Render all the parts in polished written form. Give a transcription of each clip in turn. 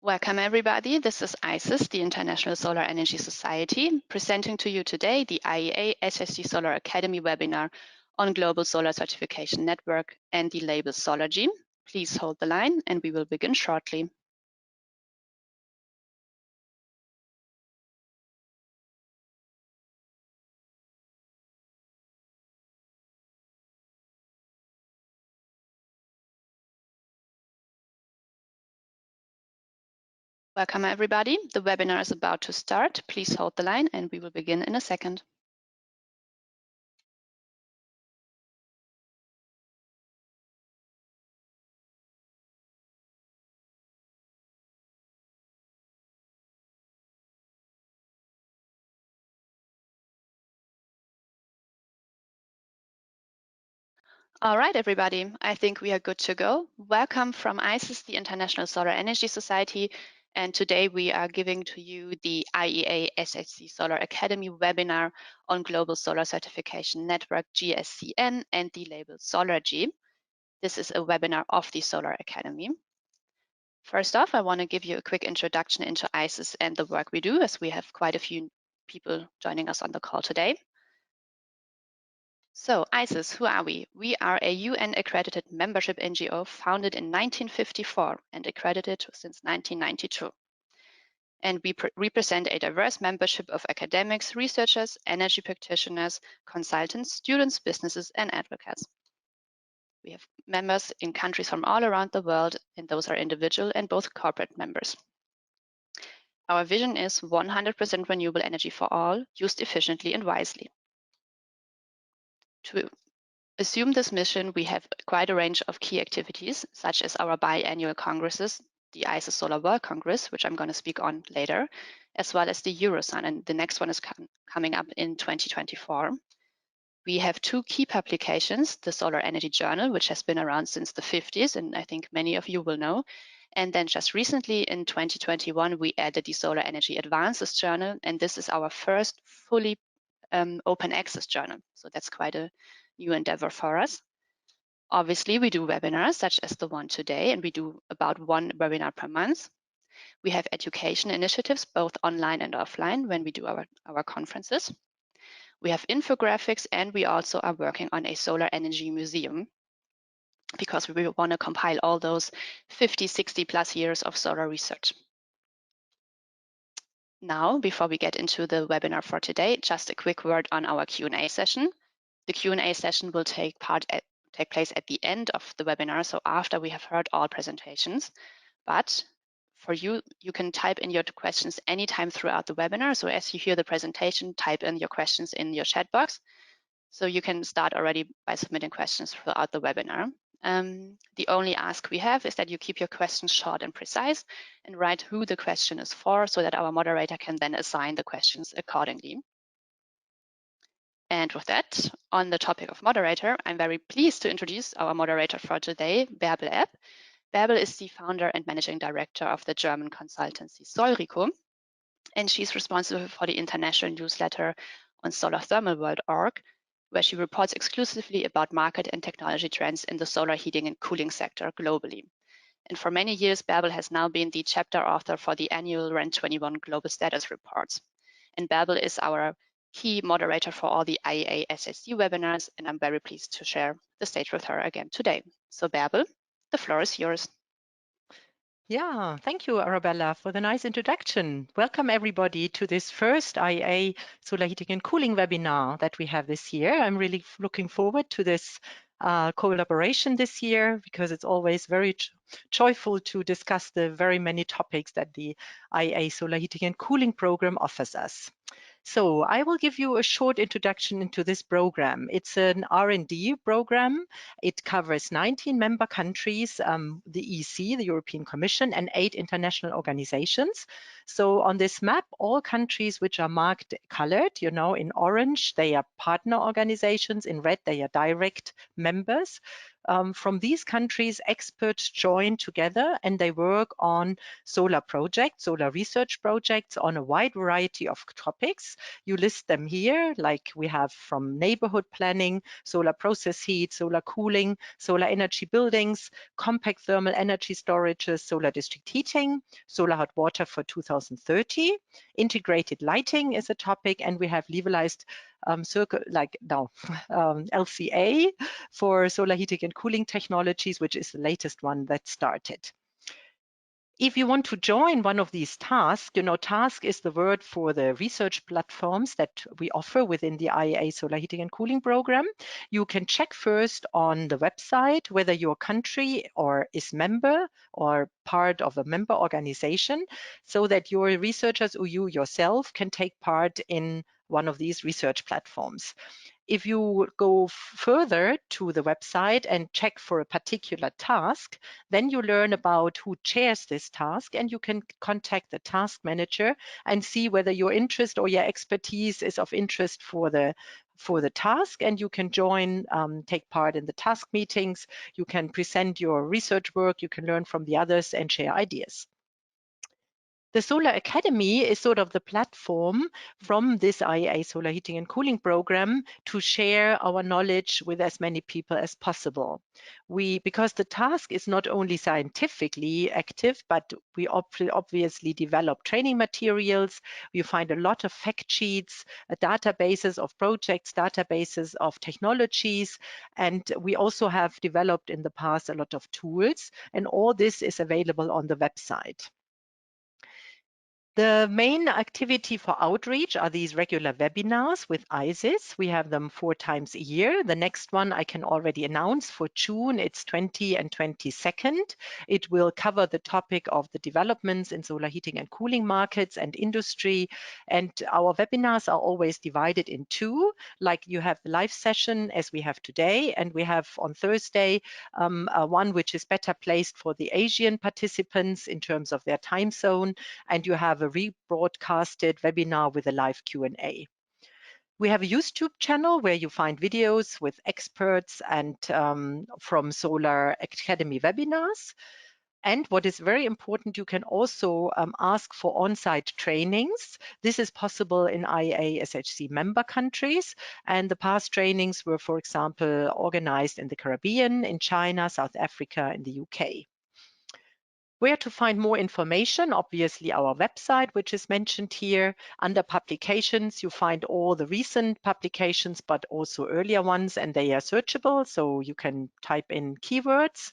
Welcome everybody, this is ISIS, the International Solar Energy Society, presenting to you today the IEA SHC Solar Academy webinar on Global Solar Certification Network and the label SOLERGY. Please hold the line and we will begin shortly. Welcome everybody, the webinar is about to start. Please hold the line and we will begin in a second. All right, everybody, I think we are good to go. Welcome from ISIS, the International Solar Energy Society. And today we are giving to you the IEA SHC Solar Academy webinar on Global Solar Certification Network, GSCN, and the label SOLERGY. This is a webinar of the Solar Academy. First off, I want to give you a quick introduction into ISIS and the work we do, as we have quite a few people joining us on the call today. So ISIS, who are we? We are a UN-accredited membership NGO founded in 1954 and accredited since 1992. And we represent a diverse membership of academics, researchers, energy practitioners, consultants, students, businesses, and advocates. We have members in countries from all around the world, and those are individual and both corporate members. Our vision is 100% renewable energy for all, used efficiently and wisely. To assume this mission, we have quite a range of key activities, such as our biannual congresses, the ISIS Solar World Congress, which I'm going to speak on later, as well as the Eurosun, and the next one is coming up in 2024. We have two key publications, the Solar Energy Journal, which has been around since the 50s, and I think many of you will know. And then just recently in 2021, we added the Solar Energy Advances Journal, and this is our first fully open access journal. So that's quite a new endeavor for us. Obviously, we do webinars such as the one today, and we do about one webinar per month. We have education initiatives, both online and offline, when we do our conferences. We have infographics, and we also are working on a solar energy museum because we want to compile all those 50, 60 plus years of solar research. Now, before we get into the webinar for today, just a quick word on our Q&A session. The Q&A session will take place at the end of the webinar, so after we have heard all presentations. But for you, you can type in your questions anytime throughout the webinar. So as you hear the presentation, type in your questions in your chat box. So you can start already by submitting questions throughout the webinar. The only ask we have is that you keep your questions short and precise and write who the question is for so that our moderator can then assign the questions accordingly. And with that, on the topic of moderator, I'm very pleased to introduce our moderator for today, Bärbel Epp. Bärbel is the founder and managing director of the German consultancy SOLERGY, and she's responsible for the international newsletter on solarthermalworld.org, where she reports exclusively about market and technology trends in the solar heating and cooling sector globally. And for many years, Bärbel has now been the chapter author for the annual REN 21 Global Status Reports. And Bärbel is our key moderator for all the IEA SHC webinars, and I'm very pleased to share the stage with her again today. So Bärbel, the floor is yours. Yeah, thank you, Arabella, for the nice introduction. Welcome, everybody, to this first IEA Solar Heating and Cooling webinar that we have this year. I'm really looking forward to this collaboration this year because it's always very joyful to discuss the very many topics that the IEA Solar Heating and Cooling program offers us. So I will give you a short introduction into this program. It's an R&D program. It covers 19 member countries, the EC, the European Commission, and 8 international organizations. So on this map, all countries which are marked colored, you know, in orange, they are partner organizations. In red, they are direct members. from these countries, experts join together and they work on solar projects, solar research projects on a wide variety of topics. You list them here, like we have from neighborhood planning, solar process heat, solar cooling, solar energy buildings, compact thermal energy storages, solar district heating, solar hot water for 2030. Integrated lighting is a topic, and we have levelized LCA for solar heating and cooling technologies, which is the latest one that started. If you want to join one of these tasks, task is the word for the research platforms that we offer within the IEA Solar Heating and Cooling Program. You can check first on the website whether your country is member or part of a member organization, so that your researchers or you yourself can take part in one of these research platforms. If you go further to the website and check for a particular task, then you learn about who chairs this task, and you can contact the task manager and see whether your interest or your expertise is of interest for the task, and you can join, take part in the task meetings, you can present your research work, you can learn from the others and share ideas. The Solar Academy is sort of the platform from this IEA Solar Heating and Cooling Program to share our knowledge with as many people as possible. Because the task is not only scientifically active, but we obviously develop training materials. You find a lot of fact sheets, databases of projects, databases of technologies, and we also have developed in the past a lot of tools, and all this is available on the website. The main activity for outreach are these regular webinars with ISIS. We have them 4 times a year. The next one I can already announce for June, it's 20 and 22nd. It will cover the topic of the developments in solar heating and cooling markets and industry. And our webinars are always divided in 2, like you have the live session as we have today, and we have on Thursday one which is better placed for the Asian participants in terms of their time zone, and you have a rebroadcasted webinar with a live Q&A. We have a YouTube channel where you find videos with experts and from Solar Academy webinars. And what is very important, you can also ask for on-site trainings. This is possible in IEA SHC member countries. And the past trainings were, for example, organized in the Caribbean, in China, South Africa, and the UK. Where to find more information? Obviously, our website, which is mentioned here. Under publications, you find all the recent publications, but also earlier ones, and they are searchable, so you can type in keywords.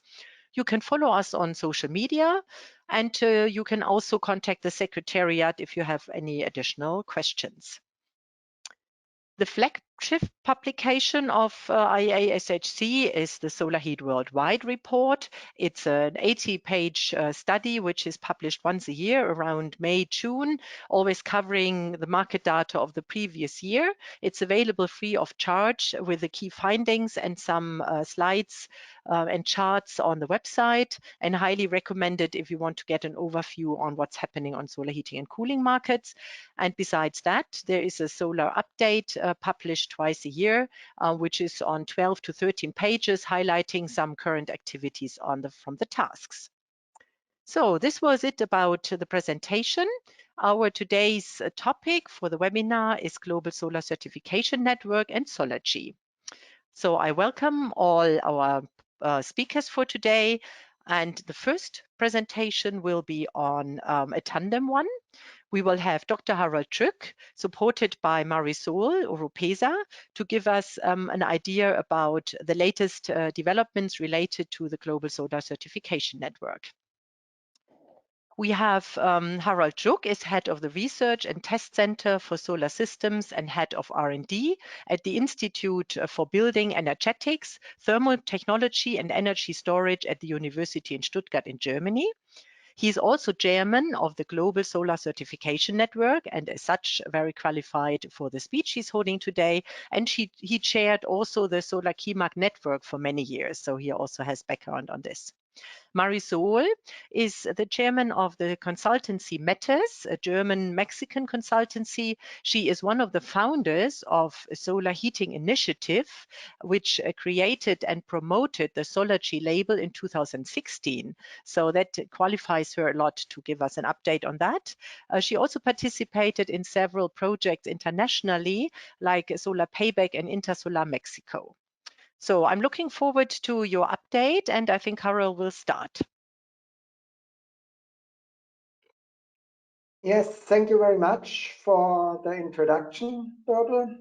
You can follow us on social media, and you can also contact the Secretariat if you have any additional questions. The flagship publication of IEA SHC is the Solar Heat Worldwide report. It's an 80-page study which is published once a year around May, June, always covering the market data of the previous year. It's available free of charge with the key findings and some slides and charts on the website, and highly recommended if you want to get an overview on what's happening on solar heating and cooling markets. And besides that, there is a solar update published twice a year, which is on 12 to 13 pages, highlighting some current activities from the tasks. So this was it about the presentation. Our today's topic for the webinar is Global Solar Certification Network and SOLERGY. So I welcome all our speakers for today. And the first presentation will be on a tandem one. We will have Dr. Harald Trück, supported by Marisol Oropesa, to give us an idea about the latest developments related to the Global Solar Certification Network. We have Harald Trück is head of the Research and Test Center for Solar Systems and head of R&D at the Institute for Building Energetics, Thermal Technology and Energy Storage at the University in Stuttgart in Germany. He is also chairman of the Global Solar Certification Network and as such very qualified for the speech he's holding today. And he chaired also the SolarKEYMARK network for many years, so he also has background on this. Marisol is the chairman of the consultancy Matters, a German-Mexican consultancy. She is one of the founders of a solar heating initiative, which created and promoted the SOLERGY label in 2016. So that qualifies her a lot to give us an update on that. She also participated in several projects internationally, like Solar Payback and Intersolar Mexico. So I'm looking forward to your update, and I think Carol will start. Yes, thank you very much for the introduction, Birte,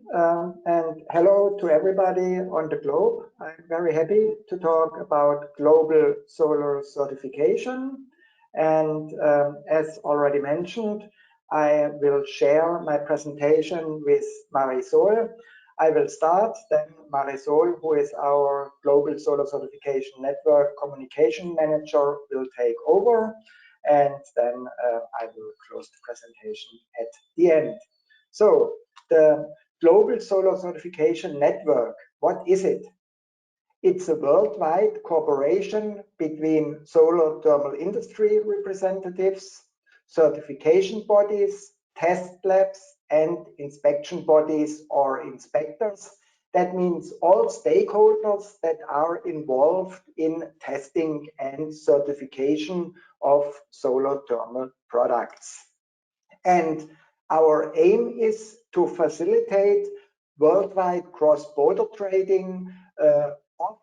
and hello to everybody on the globe. I'm very happy to talk about global solar certification. And as already mentioned, I will share my presentation with Marisol. I will start, then Marisol, who is our Global Solar Certification Network Communication Manager, will take over. And then I will close the presentation at the end. So the Global Solar Certification Network, what is it? It's a worldwide cooperation between solar thermal industry representatives, certification bodies, test labs, and inspection bodies or inspectors. That means all stakeholders that are involved in testing and certification of solar thermal products. And our aim is to facilitate worldwide cross-border trading of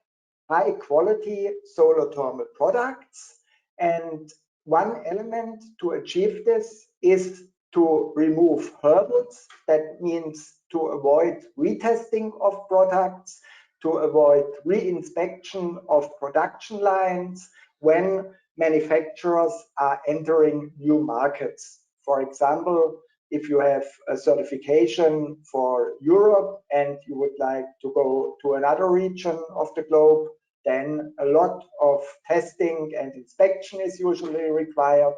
high quality solar thermal products. And one element to achieve this is to remove hurdles. That means to avoid retesting of products, to avoid re-inspection of production lines when manufacturers are entering new markets. For example, if you have a certification for Europe and you would like to go to another region of the globe, then a lot of testing and inspection is usually required,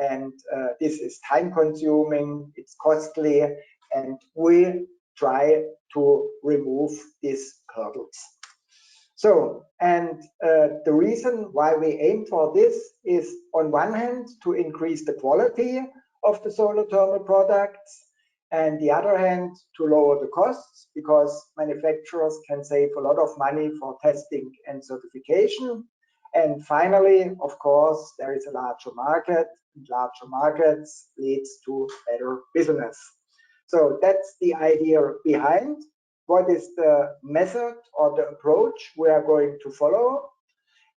and this is time consuming, it's costly, and we try to remove these hurdles. So, and the reason why we aim for this is, on one hand, to increase the quality of the solar thermal products, and the other hand, to lower the costs, because manufacturers can save a lot of money for testing and certification. And finally, of course, there is a larger market, and larger markets leads to better business. So that's the idea behind. What is the method or the approach we are going to follow?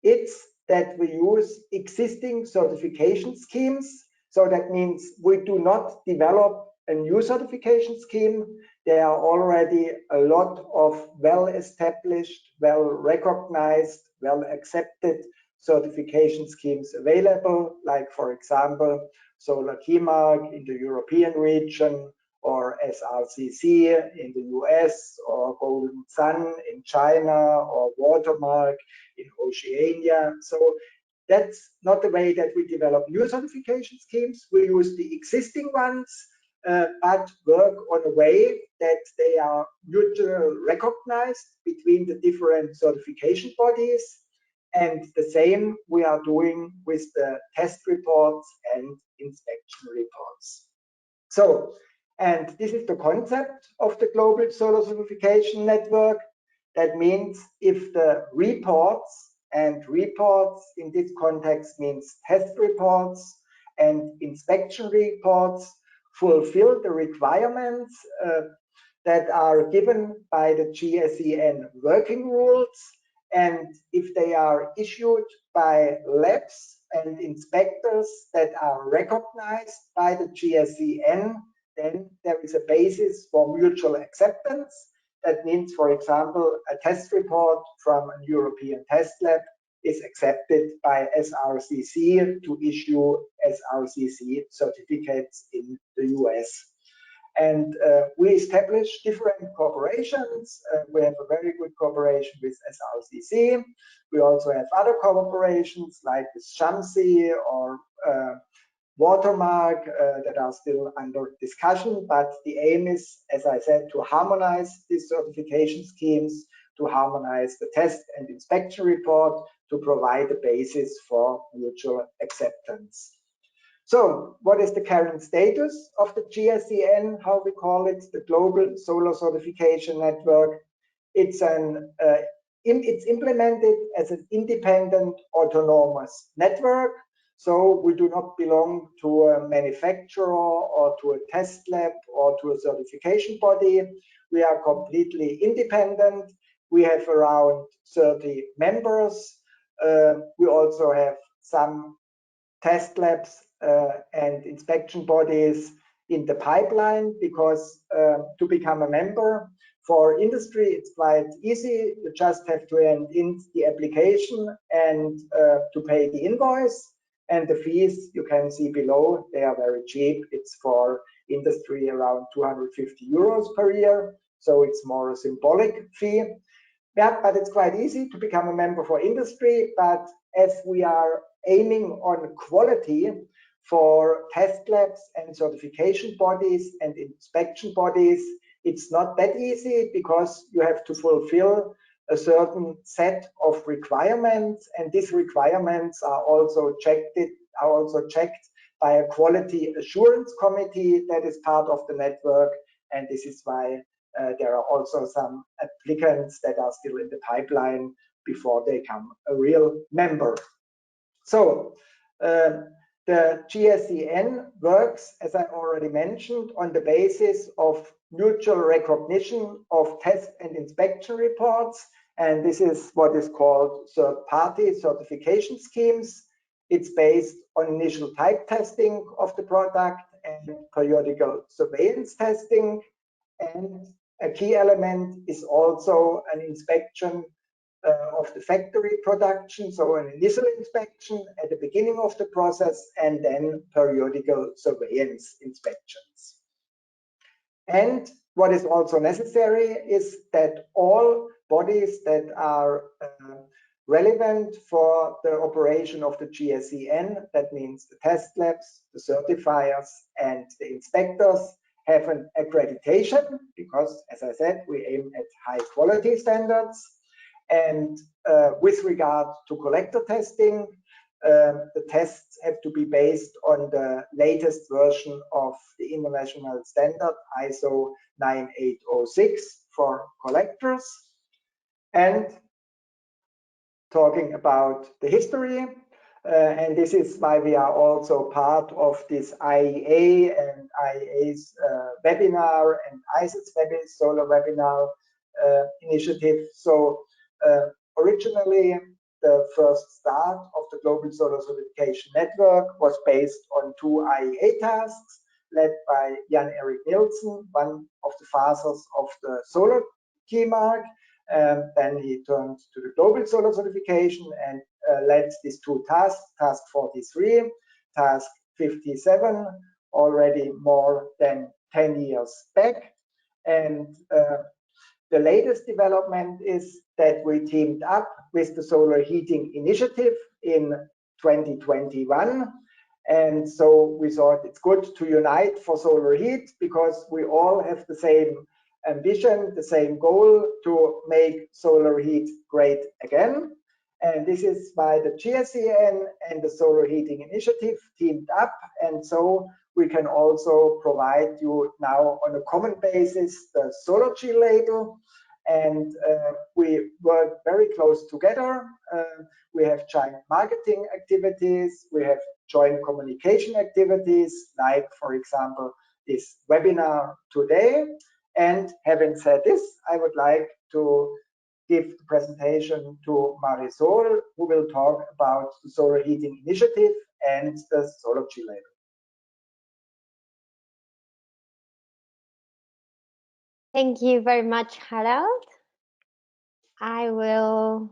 It's that we use existing certification schemes. So that means we do not develop a new certification scheme. There are already a lot of well-established, well-recognized, well-accepted certification schemes available, like, for example, SolarKEYMARK in the European region, or SRCC in the US, or Golden Sun in China, or Watermark in Oceania. So that's not the way that we develop new certification schemes. We use the existing ones, but work on a way that they are mutually recognized between the different certification bodies. And the same we are doing with the test reports and inspection reports. So, and this is the concept of the Global Solar Certification Network. That means if the reports, and reports in this context means test reports and inspection reports, fulfill the requirements that are given by the GSCN working rules, and if they are issued by labs and inspectors that are recognized by the GSCN, then there is a basis for mutual acceptance. That means, for example, a test report from a European test lab is accepted by SRCC to issue SRCC certificates in the US. And we establish different corporations. We have a very good cooperation with SRCC. We also have other corporations like with Shamsi or Watermark that are still under discussion, but the aim is, as I said, to harmonize these certification schemes. to harmonize the test and inspection report to provide a basis for mutual acceptance. So what is the current status of the GSCN, how we call it, the Global Solar Certification Network? It's implemented as an independent autonomous network. So we do not belong to a manufacturer or to a test lab or to a certification body. We are completely independent. We have around 30 members. We also have some test labs and inspection bodies in the pipeline, because to become a member for industry, it's quite easy. You just have to end in the application and to pay the invoice. And the fees you can see below, they are very cheap. It's for industry around 250 euros per year. So it's more a symbolic fee. Yeah, but it's quite easy to become a member for industry. But as we are aiming on quality for test labs and certification bodies and inspection bodies, it's not that easy, because you have to fulfill a certain set of requirements, and these requirements are also checked by a quality assurance committee that is part of the network. And this is why there are also some applicants that are still in the pipeline before they become a real member. So the GSCN works, as I already mentioned, on the basis of mutual recognition of test and inspection reports. And this is what is called third-party certification schemes. It's based on initial type testing of the product and periodical surveillance testing. And a key element is also an inspection of the factory production, so an initial inspection at the beginning of the process, and then periodical surveillance inspections. And what is also necessary is that all bodies that are relevant for the operation of the GSCN, that means the test labs, the certifiers, and the inspectors, have an accreditation, because, as I said, we aim at high quality standards. And with regard to collector testing, the tests have to be based on the latest version of the international standard ISO 9806 for collectors. And talking about the history, and this is why we are also part of this IEA and IEA's webinar and ISET's solar webinar initiative. So originally, the first start of the Global Solar Certification Network was based on 2 IEA tasks led by Jan-Erik Nielsen, one of the fathers of the SolarKEYMARk. Then he turned to the Global Solar Certification and led these 2 tasks, task 43, task 57, already more than 10 years back. And the latest development is that we teamed up with the Solar Heating Initiative in 2021. And so we thought it's good to unite for solar heat, because we all have the same ambition, the same goal to make solar heat great again. And this is why the GSCN and the Solar Heating Initiative teamed up. And so we can also provide you now on a common basis the SOLERGY label. And we work very close together. We have joint marketing activities. We have joint communication activities, like, for example, this webinar today. And having said this, I would like to give the presentation to Marisol, who will talk about the Solar Heating Initiative and the SOLERGY label. Thank you very much, Harald. I will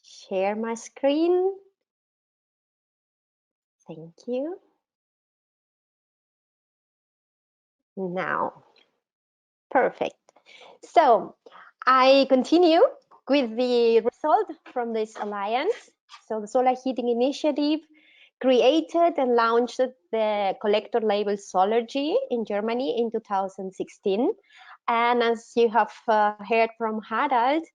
share my screen. Thank you. Now, perfect. So I continue with the result from this alliance. So the Solar Heating Initiative created and launched the collector label SOLERGY in Germany in 2016. And as you have heard from Harald,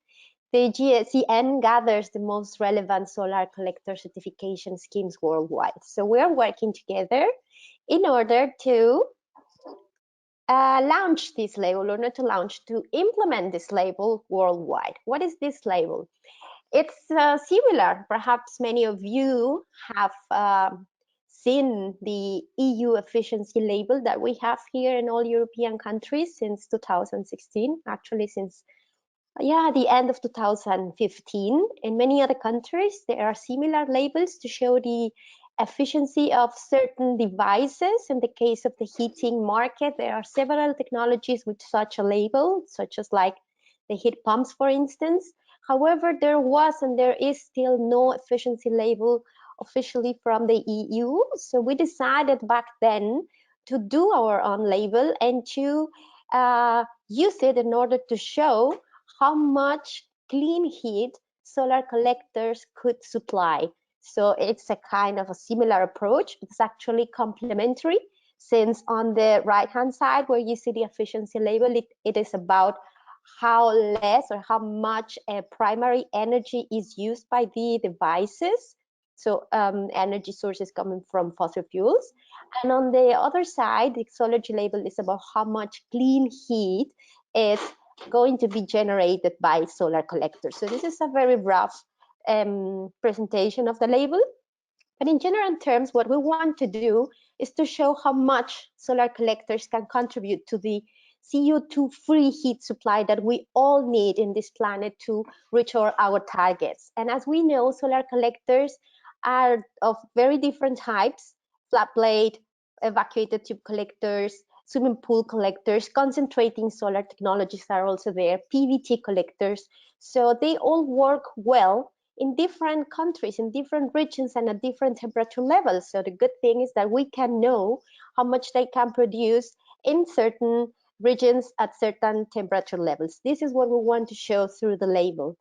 the GSCN gathers the most relevant solar collector certification schemes worldwide. So we are working together in order to launch this label, or not to launch, to implement this label worldwide. What is this label? It's similar. Perhaps many of you have seen the EU efficiency label that we have here in all European countries since 2016, actually since the end of 2015. In many other countries, there are similar labels to show the efficiency of certain devices. In the case of the heating market, there are several technologies with such a label, such as like the heat pumps, for instance. However, there was and there is still no efficiency label officially from the EU. So we decided back then to do our own label and to use it in order to show how much clean heat solar collectors could supply. So it's a kind of a similar approach. It's actually complementary, since on the right-hand side where you see the efficiency label, it is about how less or how much primary energy is used by the devices. So energy sources coming from fossil fuels. And on the other side, the SOLERGY label is about how much clean heat is going to be generated by solar collectors. So this is a very rough presentation of the label. But in general terms, what we want to do is to show how much solar collectors can contribute to the CO2-free heat supply that we all need in this planet to reach our targets. And as we know, solar collectors are of very different types: flat plate, evacuated tube collectors, swimming pool collectors, concentrating solar technologies are also there, PVT collectors. So they all work well in different countries, in different regions, and at different temperature levels. So the good thing is that we can know how much they can produce in certain regions at certain temperature levels. This is what we want to show through the label.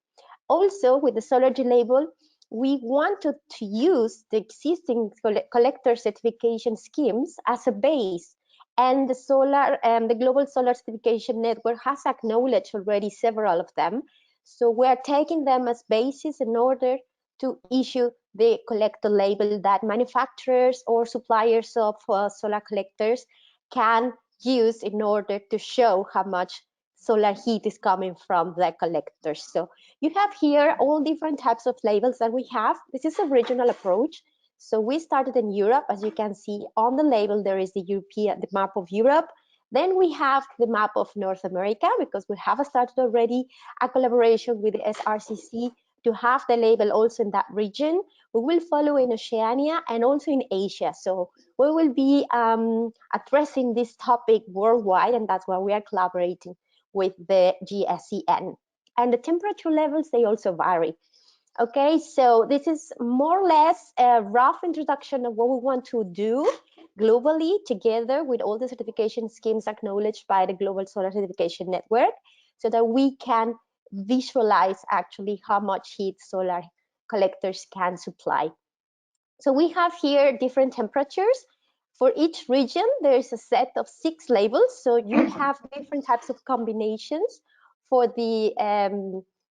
Also, with the SOLERGY label, we wanted to use the existing collector certification schemes as a base. And the Global Solar Certification Network has acknowledged already several of them. So we are taking them as basis in order to issue the collector label that manufacturers or suppliers of solar collectors can use in order to show how much solar heat is coming from the collectors. So you have here all different types of labels that we have. This is a regional approach. So we started in Europe. As you can see on the label, there is the map of Europe. Then we have the map of North America, because we have started already a collaboration with the SRCC to have the label also in that region. We will follow in Oceania and also in Asia. So we will be addressing this topic worldwide, and that's why we are collaborating with the GSCN. And the temperature levels, they also vary. Okay, so this is more or less a rough introduction of what we want to do globally, together with all the certification schemes acknowledged by the Global Solar Certification Network, so that we can visualize actually how much heat solar collectors can supply. So we have here different temperatures. For each region, there is a set of 6 labels. So you have different types of combinations for the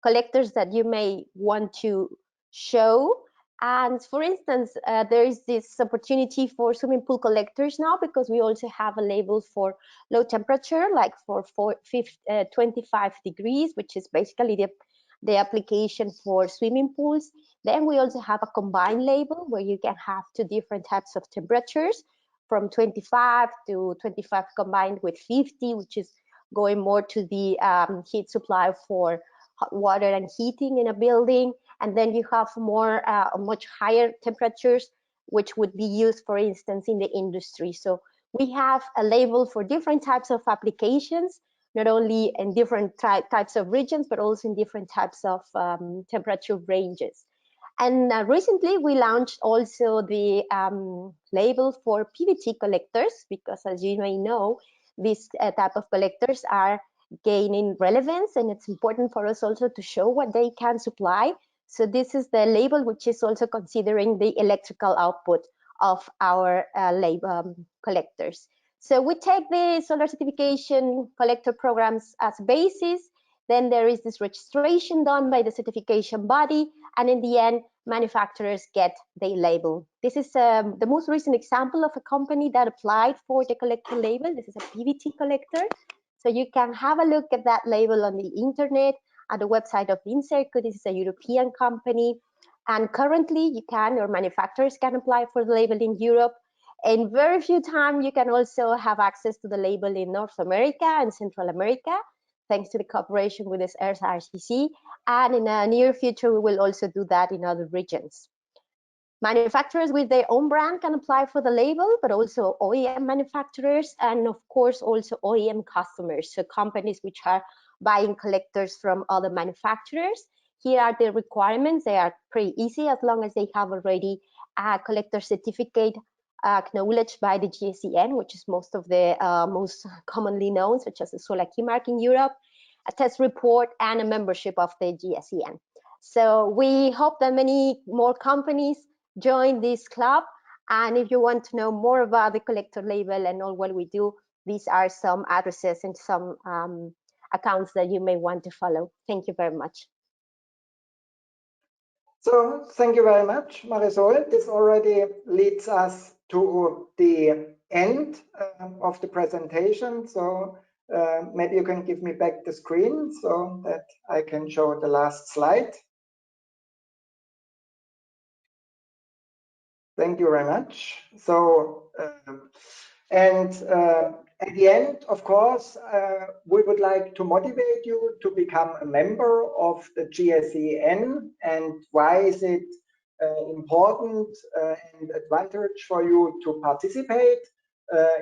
collectors that you may want to show. And for instance, there is this opportunity for swimming pool collectors now, because we also have a label for low temperature, like for 25 degrees, which is basically the application for swimming pools. Then we also have a combined label where you can have 2 different types of temperatures, from 25 to 25 combined with 50, which is going more to the heat supply for hot water and heating in a building. And then you have more, much higher temperatures, which would be used, for instance, in the industry. So we have a label for different types of applications, not only in different types of regions, but also in different types of temperature ranges. And recently we launched also the label for PVT collectors, because as you may know, these type of collectors are gaining relevance, and it's important for us also to show what they can supply. So this is the label which is also considering the electrical output of our collectors. So we take the solar certification collector programs as basis. Then there is this registration done by the certification body, and in the end, manufacturers get the label. This is the most recent example of a company that applied for the collector label. This is a PVT collector. So you can have a look at that label on the internet at the website of INSERCO. This is a European company. And currently you can, or manufacturers can apply for the label in Europe. In very few time, you can also have access to the label in North America and Central America, thanks to the cooperation with this SRCC. And in the near future, we will also do that in other regions. Manufacturers with their own brand can apply for the label, but also OEM manufacturers, and of course also OEM customers, so companies which are buying collectors from other manufacturers. Here are the requirements. They are pretty easy as long as they have already a collector certificate acknowledged by the GSCN, which is most of the most commonly known, such as the SolarKEYMARK in Europe, a test report, and a membership of the GSCN. So we hope that many more companies join this club. And if you want to know more about the collector label and all what we do, these are some addresses and some accounts that you may want to follow. Thank you very much. So thank you very much, Marisol. This already leads us to the end of the presentation. So maybe you can give me back the screen so that I can show the last slide. Thank you very much. So, at the end, of course, we would like to motivate you to become a member of the GSCN. And why is it important and advantage for you to participate?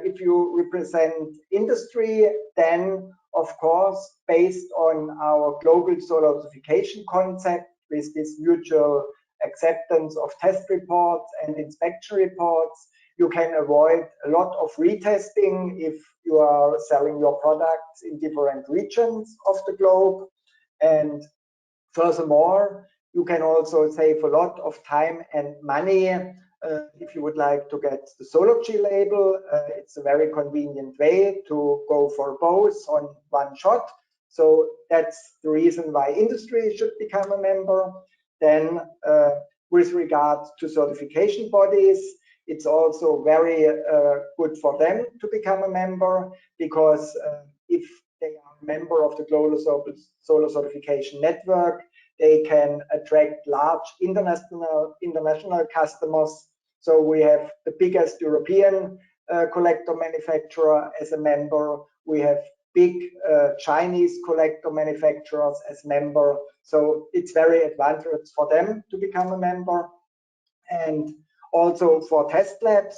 If you represent industry, then of course, based on our global solar certification concept with this mutual acceptance of test reports and inspection reports, you can avoid a lot of retesting if you are selling your products in different regions of the globe. And furthermore, you can also save a lot of time and money if you would like to get the SOLERGY label. It's a very convenient way to go for both on one shot. So that's the reason why industry should become a member. Then with regard to certification bodies, it's also very good for them to become a member, because if they are a member of the Global Solar Certification Network, they can attract large international customers. So we have the biggest European collector manufacturer as a member. We have big Chinese collector manufacturers as member. So it's very advantageous for them to become a member. And also for test labs,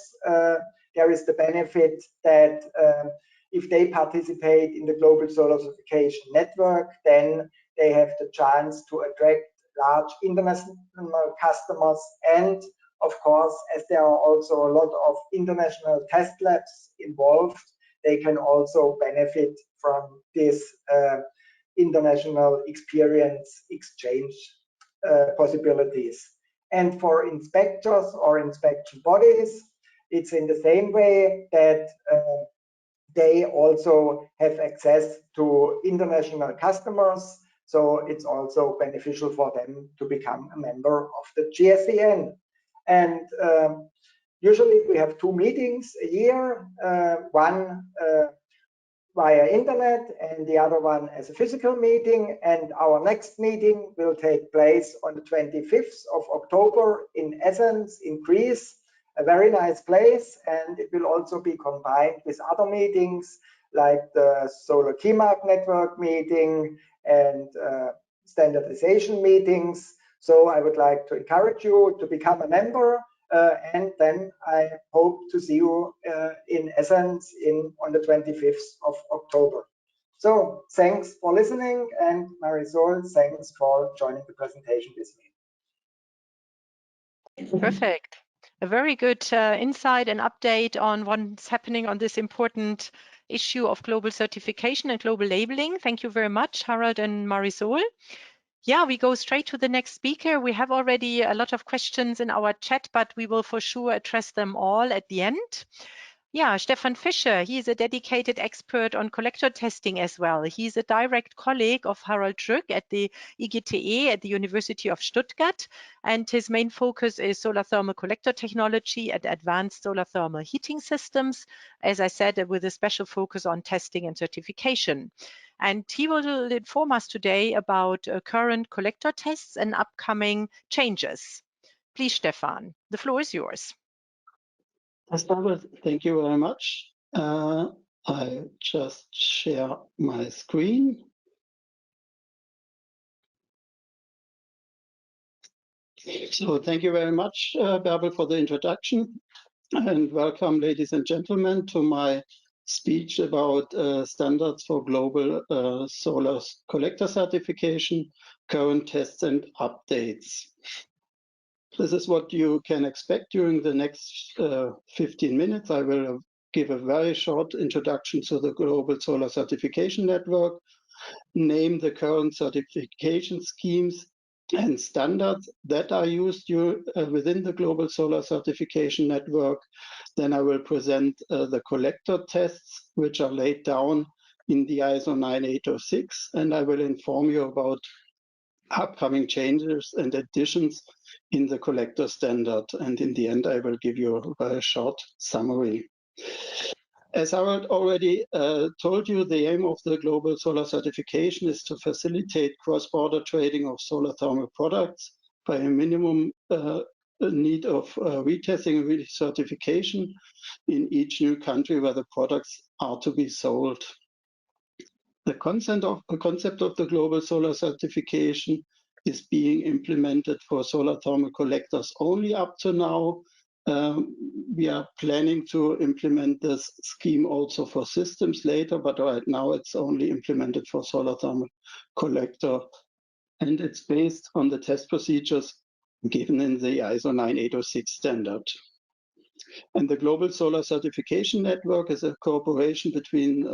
there is the benefit that if they participate in the Global Solar Certification Network, then they have the chance to attract large international customers. And of course, as there are also a lot of international test labs involved, they can also benefit from this international experience exchange possibilities. And for inspectors or inspection bodies, it's in the same way that they also have access to international customers. So it's also beneficial for them to become a member of the GSCN. And usually we have 2 meetings a year, one via internet and the other one as a physical meeting. And our next meeting will take place on the 25th of October in Athens in Greece, a very nice place. And it will also be combined with other meetings like the SolarKEYMARK network meeting and standardization meetings. So I would like to encourage you to become a member. And then I hope to see you in Athens on the 25th of October. So thanks for listening, and Marisol, thanks for joining the presentation with me. Perfect. A very good insight and update on what's happening on this important issue of global certification and global labeling. Thank you very much, Harald and Marisol. Yeah, we go straight to the next speaker. We have already a lot of questions in our chat, but we will for sure address them all at the end. Yeah, Stefan Fischer, he is a dedicated expert on collector testing as well. He's a direct colleague of Harald Schröck at the IGTE at the University of Stuttgart, and his main focus is solar thermal collector technology and advanced solar thermal heating systems, as I said, with a special focus on testing and certification. And he will inform us today about current collector tests and upcoming changes. Please, Stefan, the floor is yours. Thank you very much. I just share my screen. So thank you very much, Bärbel, for the introduction, and welcome, ladies and gentlemen, to my speech about standards for global solar collector certification, current tests and updates. This is what you can expect during the next 15 minutes. I will give a very short introduction to the Global Solar Certification Network, name the current certification schemes and standards that are used within the Global Solar Certification Network. Then I will present the collector tests, which are laid down in the ISO 9806, and I will inform you about upcoming changes and additions in the collector standard. And in the end, I will give you a very short summary. As I already told you, the aim of the global solar certification is to facilitate cross-border trading of solar thermal products by a minimum need of retesting and recertification in each new country where the products are to be sold. The concept of the global solar certification is being implemented for solar thermal collectors only up to now. We are planning to implement this scheme also for systems later, but right now it's only implemented for solar thermal collector. And it's based on the test procedures given in the ISO 9806 standard. And the Global Solar Certification Network is a cooperation between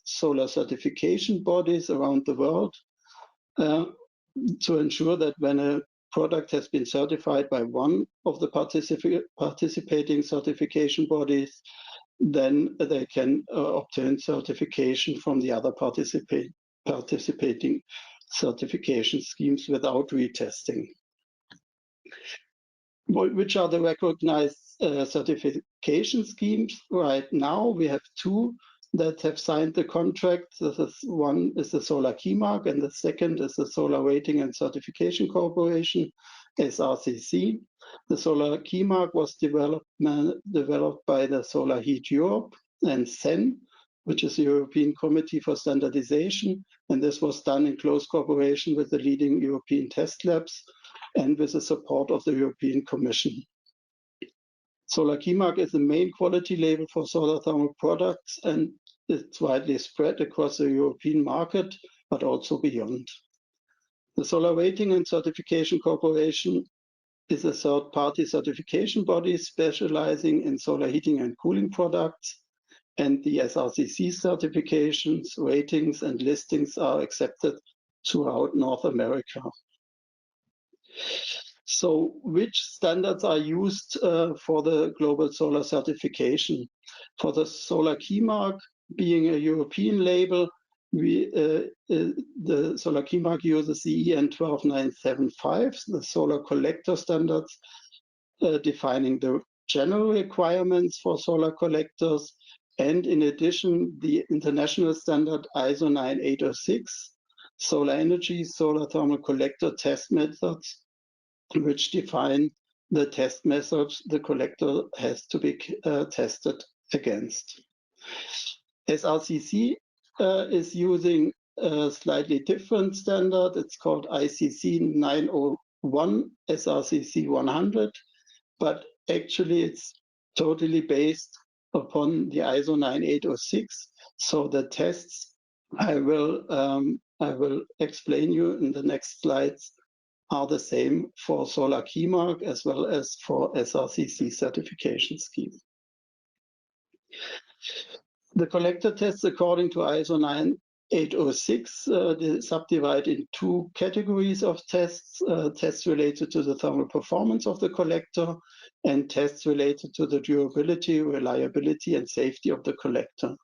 solar certification bodies around the world to ensure that when a product has been certified by one of the participating certification bodies, then they can obtain certification from the other participating certification schemes without retesting. Which are the recognized certification schemes? Right now, we have two that have signed the contract. One is the SolarKEYMARK, and the second is the Solar Rating and Certification Corporation, SRCC. The SolarKEYMARK was developed by the Solar Heat Europe and CEN, which is the European Committee for Standardization, and this was done in close cooperation with the leading European test labs and with the support of the European Commission. SolarKEYMARK is the main quality label for solar thermal products, and it's widely spread across the European market, but also beyond. The Solar Rating and Certification Corporation is a third-party certification body specializing in solar heating and cooling products, and the SRCC certifications, ratings, and listings are accepted throughout North America. So which standards are used for the global solar certification? For the SolarKEYMARK, being a European label, the SolarKEYMARK uses the EN 12975, the solar collector standards, defining the general requirements for solar collectors, and in addition, the international standard ISO 9806, solar energy, solar thermal collector test methods, which define the test methods the collector has to be tested against. SRCC is using a slightly different standard. It's called ICC 901 SRCC 100, but actually it's totally based upon the ISO 9806. So the tests I will explain you in the next slides are the same for SolarKEYMARK as well as for SRCC certification scheme. The collector tests according to ISO 806 subdivide in two categories of tests, tests related to the thermal performance of the collector and tests related to the durability, reliability, and safety of the collector.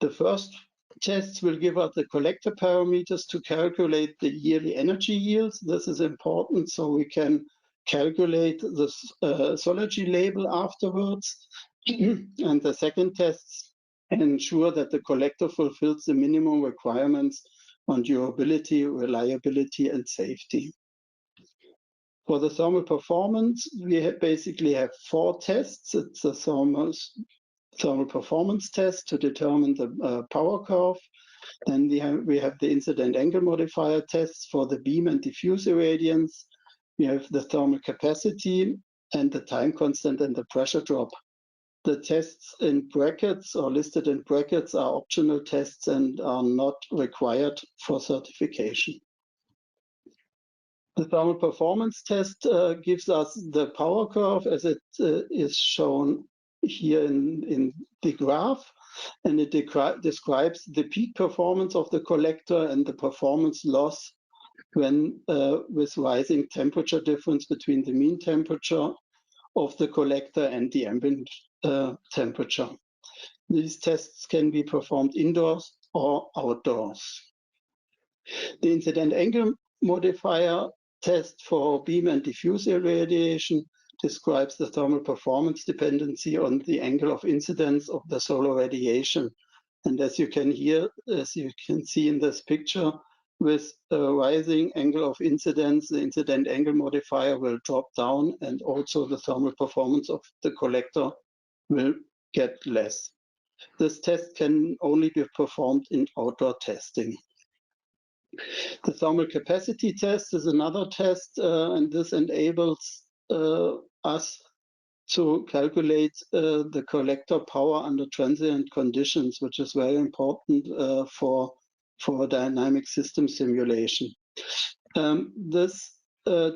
The first tests will give us the collector parameters to calculate the yearly energy yields. This is important so we can calculate the SOLERGY label afterwards. And the second tests ensure that the collector fulfills the minimum requirements on durability, reliability, and safety. For the thermal performance, we basically have four tests. It's a thermal performance test to determine the power curve. Then we have the incident angle modifier tests for the beam and diffuse irradiance. We have the thermal capacity and the time constant and the pressure drop. The tests in brackets or listed in brackets are optional tests and are not required for certification. The thermal performance test gives us the power curve as it is shown here in the graph, and it describes the peak performance of the collector and the performance loss when with rising temperature difference between the mean temperature of the collector and the ambient temperature. These tests can be performed indoors or outdoors. The incident angle modifier test for beam and diffuse irradiation describes the thermal performance dependency on the angle of incidence of the solar radiation. And as you can see in this picture, with a rising angle of incidence, the incident angle modifier will drop down and also the thermal performance of the collector will get less. This test can only be performed in outdoor testing. The thermal capacity test is another test, and this enables us to calculate the collector power under transient conditions, which is very important for dynamic system simulation. This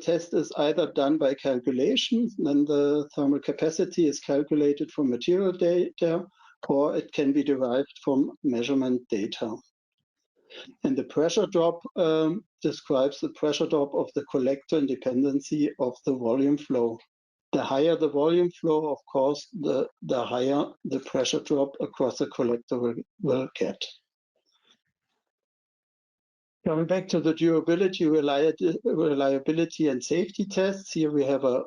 test is either done by calculation, then the thermal capacity is calculated from material data, or it can be derived from measurement data. And the pressure drop describes the pressure drop of the collector in dependency of the volume flow. The higher the volume flow, of course, the higher the pressure drop across the collector will get. Coming back to the durability, reliability, and safety tests, here we have a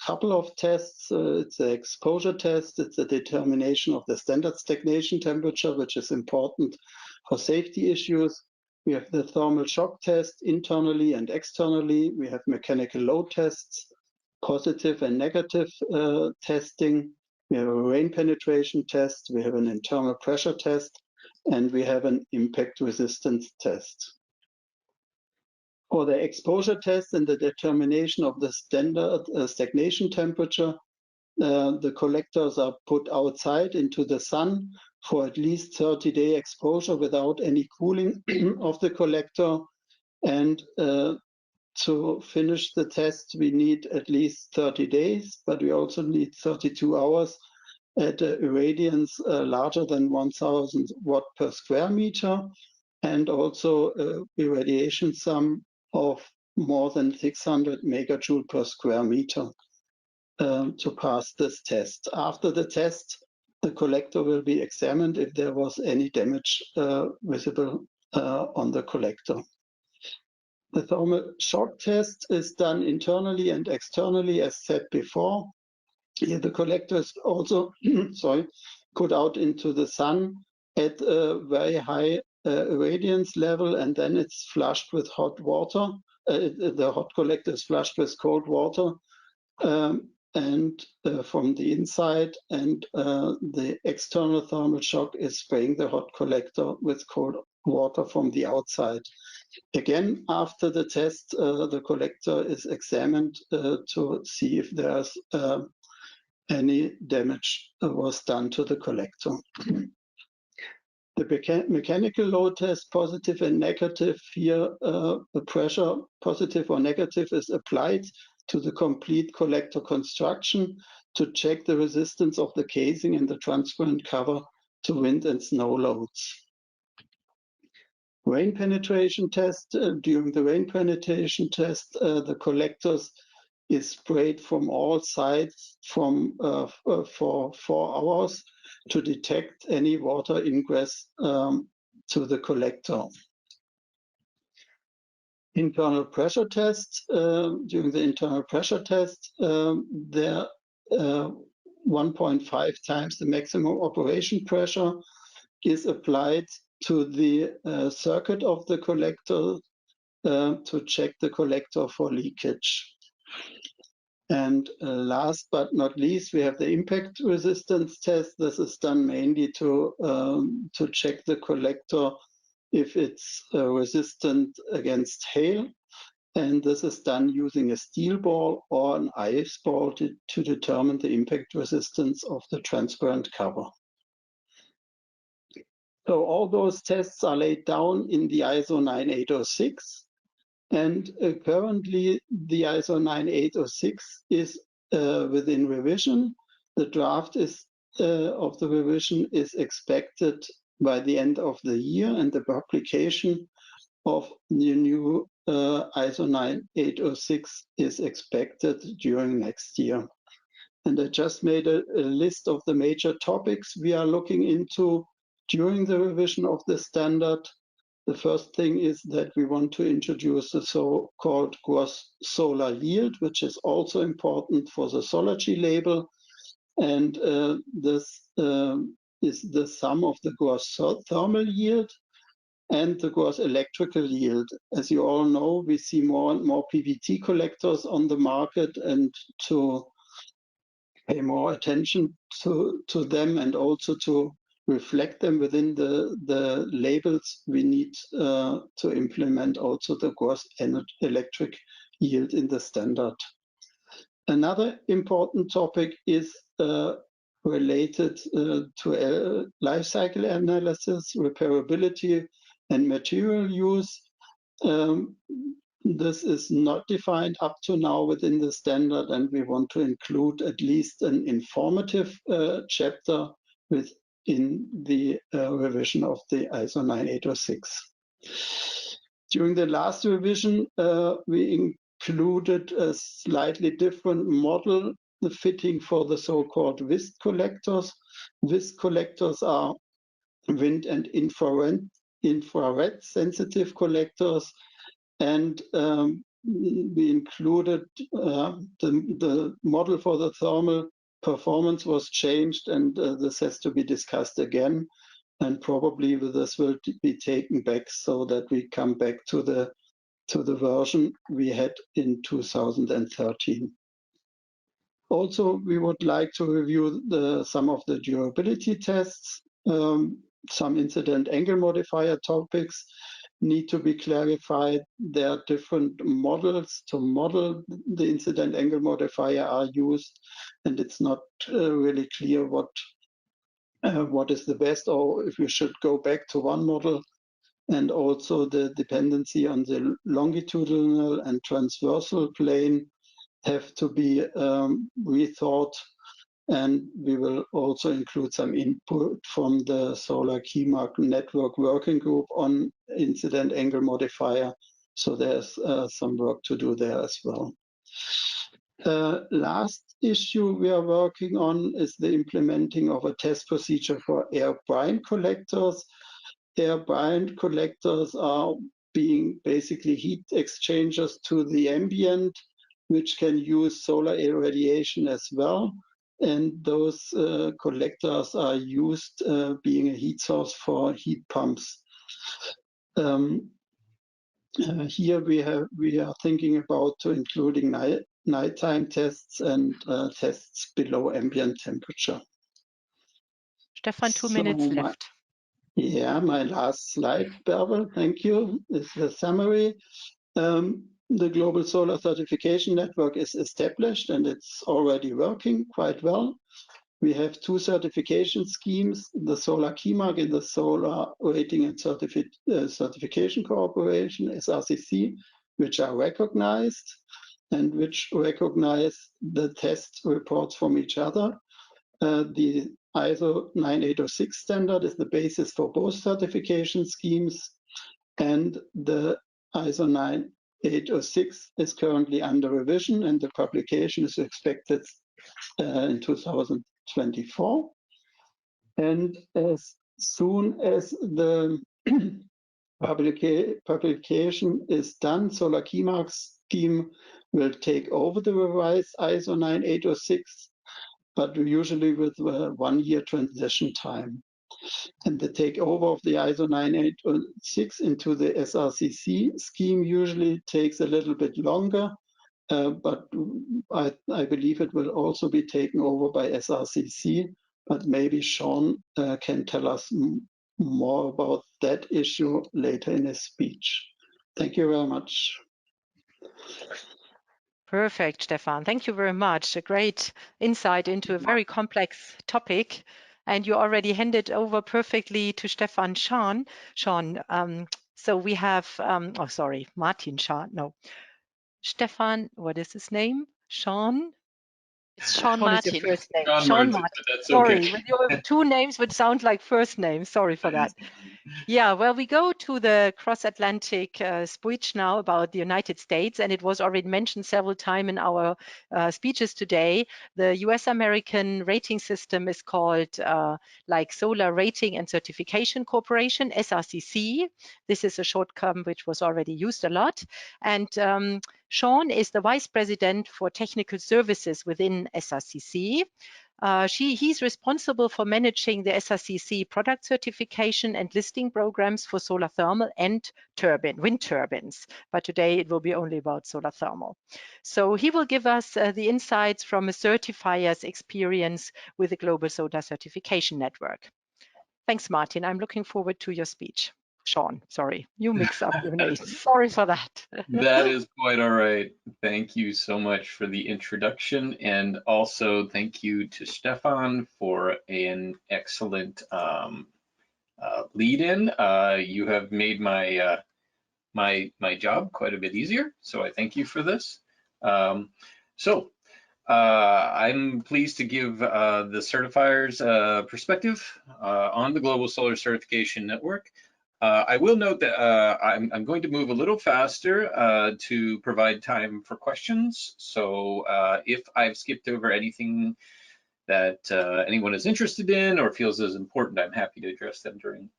couple of tests. It's an exposure test. It's a determination of the standard stagnation temperature, which is important for safety issues. We have the thermal shock test internally and externally. We have mechanical load tests, positive and negative testing. We have a rain penetration test. We have an internal pressure test, and we have an impact resistance test. For the exposure test and the determination of the standard stagnation temperature, the collectors are put outside into the sun for at least 30-day exposure without any cooling of the collector. And to finish the test, we need at least 30 days, but we also need 32 hours at a irradiance larger than 1000 watt per square meter, and also irradiation sum of more than 600 megajoule per square meter to pass this test. After the test, the collector will be examined if there was any damage visible on the collector. The thermal shock test is done internally and externally, as said before. Here the collector is also put out into the sun at a very high irradiance level, and then it's flushed with hot water. The hot collector is flushed with cold water and from the inside, and the external thermal shock is spraying the hot collector with cold water from the outside. Again, after the test, the collector is examined to see if there's any damage was done to the collector. The mechanical load test, positive and negative, here the pressure, positive or negative, is applied to the complete collector construction to check the resistance of the casing and the transparent cover to wind and snow loads. rain penetration test. During the rain penetration test, the collectors is sprayed from all sides for 4 hours to detect any water ingress to the collector. Internal pressure test. During the internal pressure test, there 1.5 times the maximum operation pressure is applied to the circuit of the collector to check the collector for leakage. And last but not least, we have the impact resistance test. This is done mainly to check the collector if it's resistant against hail. And this is done using a steel ball or an ice ball to determine the impact resistance of the transparent cover. So all those tests are laid down in the ISO 9806. And currently, the ISO 9806 is within revision. The draft of the revision is expected by the end of the year, and the publication of the new ISO 9806 is expected during next year. And I just made a list of the major topics we are looking into during the revision of the standard. The first thing is that we want to introduce the so-called gross solar yield, which is also important for the SOLERGY label. And this is the sum of the gross thermal yield and the gross electrical yield. As you all know, we see more and more PVT collectors on the market, and to pay more attention to them and also to reflect them within the labels, we need to implement also the gross electric yield in the standard. Another important topic is related to life cycle analysis, repairability, and material use. This is not defined up to now within the standard, and we want to include at least an informative chapter within the revision of the ISO 9806. During the last revision, we included a slightly different model fitting for the so-called WIST collectors. WIST collectors are wind and infrared sensitive collectors, and we included the model for the thermal performance was changed, and this has to be discussed again, and probably this will be taken back so that we come back to the version we had in 2013. Also, we would like to review some of the durability tests. Some incident angle modifier topics need to be clarified. There are different models to model the incident angle modifier are used, and it's not really clear what is the best, or if you should go back to one model. And also the dependency on the longitudinal and transversal plane have to be rethought. And we will also include some input from the SolarKEYMARK network working group on incident angle modifier. So there's some work to do there as well. Last issue we are working on is the implementing of a test procedure for air brine collectors. Air brine collectors are being basically heat exchangers to the ambient, which can use solar irradiation as well. And those collectors are used being a heat source for heat pumps. Here we are thinking about including nighttime tests and tests below ambient temperature. Stefan, 2 minutes left. My last slide, Bärbel, thank you, is the summary. The Global Solar Certification Network is established and it's already working quite well. We have 2 certification schemes, the SolarKEYMARK and the Solar Rating and Certification Corporation, SRCC, which are recognized and which recognize the test reports from each other. The ISO 9806 standard is the basis for both certification schemes. and the ISO 9806 is currently under revision, and the publication is expected in 2024. And as soon as the publication is done, SolarKEYMARK scheme will take over the revised ISO 9806, but usually with a 1-year transition time. And the takeover of the ISO 9806 into the SRCC scheme usually takes a little bit longer, but I believe it will also be taken over by SRCC, but maybe Sean can tell us more about that issue later in his speech. Thank you very much. Perfect, Stefan. Thank you very much. A great insight into a very complex topic. And you already handed over perfectly to Stefan Sean. So we have, oh, sorry, Martin Sean, no. Stefan, what is his name? Sean? It's Sean Sean is your Martin. first name. Sean Martin. that's Sorry, okay. with your two names would sound like first names. Sorry for that. Yeah, well, we go to the cross-Atlantic speech now about the United States, and it was already mentioned several times in our speeches today. The US-American rating system is called like Solar Rating and Certification Corporation, SRCC. This is a shortcut which was already used a lot. And Sean is the Vice President for Technical Services within SRCC. He's responsible for managing the SRCC product certification and listing programs for solar thermal and wind turbines. But today it will be only about solar thermal. So he will give us the insights from a certifier's experience with the Global Solar Certification Network. Thanks, Martin. I'm looking forward to your speech. Sean, sorry, you mix up your names. Sorry for that. That is quite all right. Thank you so much for the introduction, and also thank you to Stefan for an excellent lead-in. You have made my my job quite a bit easier, so I thank you for this. I'm pleased to give the certifiers perspective on the Global Solar Certification Network. I will note that I'm going to move a little faster to provide time for questions. So if I've skipped over anything that anyone is interested in or feels is important, I'm happy to address them during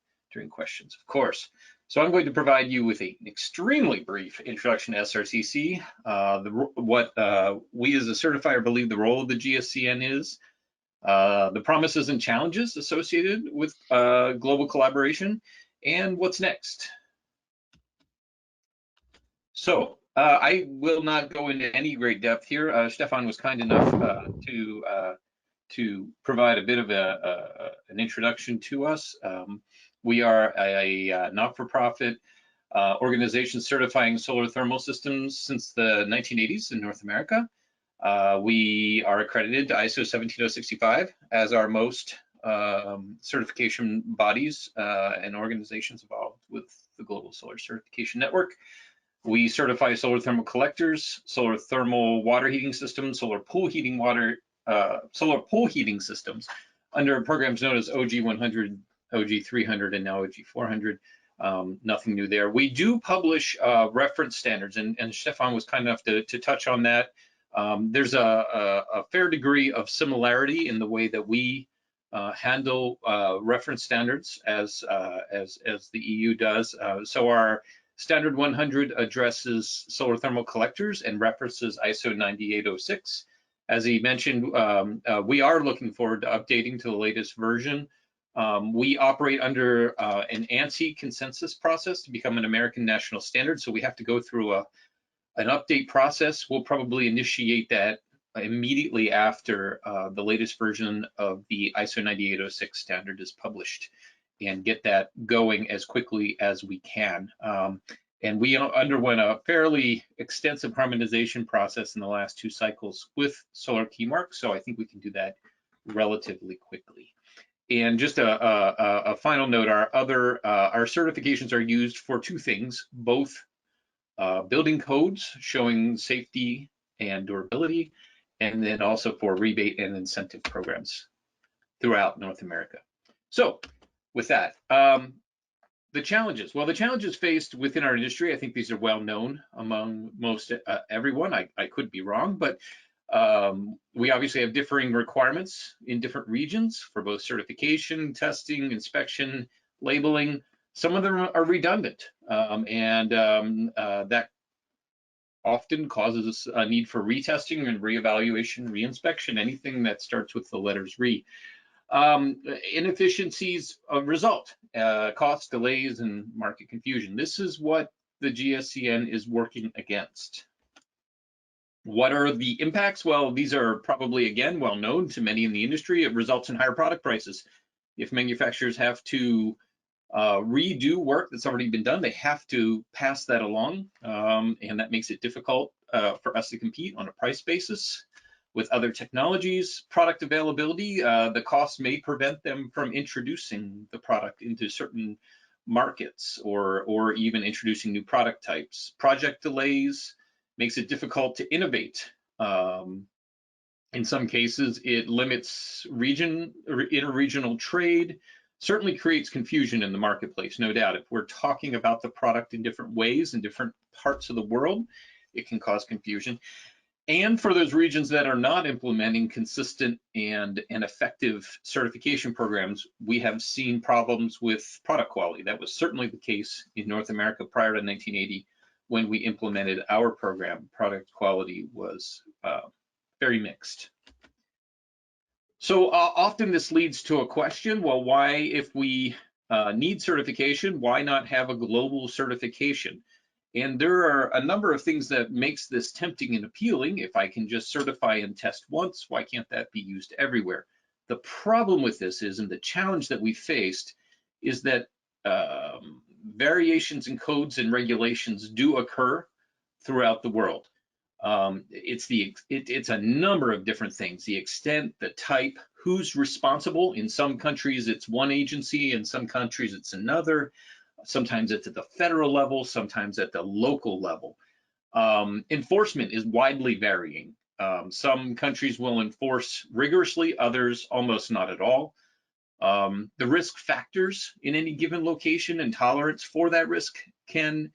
questions, of course. So I'm going to provide you with an extremely brief introduction to SRCC, what we as a certifier believe the role of the GSCN is, the promises and challenges associated with global collaboration, and what's next. So I will not go into any great depth here. Stefan was kind enough to provide a bit of an introduction to us. We are a not-for-profit organization certifying solar thermal systems since the 1980s in North America. We are accredited to ISO 17065 as our most certification bodies and organizations involved with the Global Solar Certification Network. We certify solar thermal collectors, solar thermal water heating systems, solar pool heating systems under programs known as OG 100, OG 300, and now OG 400. Nothing new there. We do publish reference standards, and Stefan was kind enough to touch on that. There's a fair degree of similarity in the way that we handle reference standards as the EU does. So our Standard 100 addresses solar thermal collectors and references ISO 9806. As he mentioned, we are looking forward to updating to the latest version. We operate under an ANSI consensus process to become an American national standard, so we have to go through an update process. We'll probably initiate that immediately after the latest version of the ISO 9806 standard is published, and get that going as quickly as we can. And we underwent a fairly extensive harmonization process in the last 2 cycles with SolarKEYMARK, so I think we can do that relatively quickly. And just a final note, our certifications are used for 2 things, both building codes showing safety and durability, and then also for rebate and incentive programs throughout North America. So with that, The challenges. Well, the challenges faced within our industry, I think these are well known among most everyone. I could be wrong, but we obviously have differing requirements in different regions for both certification, testing, inspection, labeling. Some of them are redundant, and that often causes a need for retesting and reevaluation, reinspection, anything that starts with the letters re. Inefficiencies result, cost, delays, and market confusion. This is what the GSCN is working against. What are the impacts? Well, these are probably, again, well known to many in the industry. It results in higher product prices. If manufacturers have to redo work that's already been done, they have to pass that along, and that makes it difficult for us to compete on a price basis with other technologies. Product availability, the cost may prevent them from introducing the product into certain markets or even introducing new product types. Project delays makes it difficult to innovate. In some cases, it limits interregional trade, certainly creates confusion in the marketplace, no doubt. If we're talking about the product in different ways in different parts of the world, it can cause confusion. And for those regions that are not implementing consistent and effective certification programs, we have seen problems with product quality. That was certainly the case in North America prior to 1980 when we implemented our program. Product quality was very mixed. So often this leads to a question, well, why, if we need certification, why not have a global certification? And there are a number of things that makes this tempting and appealing. If I can just certify and test once, why can't that be used everywhere? The problem with this is, and the challenge that we faced, is that variations in codes and regulations do occur throughout the world. It's a number of different things: the extent, the type, who's responsible. In some countries, it's one agency. In some countries, it's another. Sometimes it's at the federal level, sometimes at the local level. Enforcement is widely varying. Some countries will enforce rigorously, others almost not at all. The risk factors in any given location and tolerance for that risk can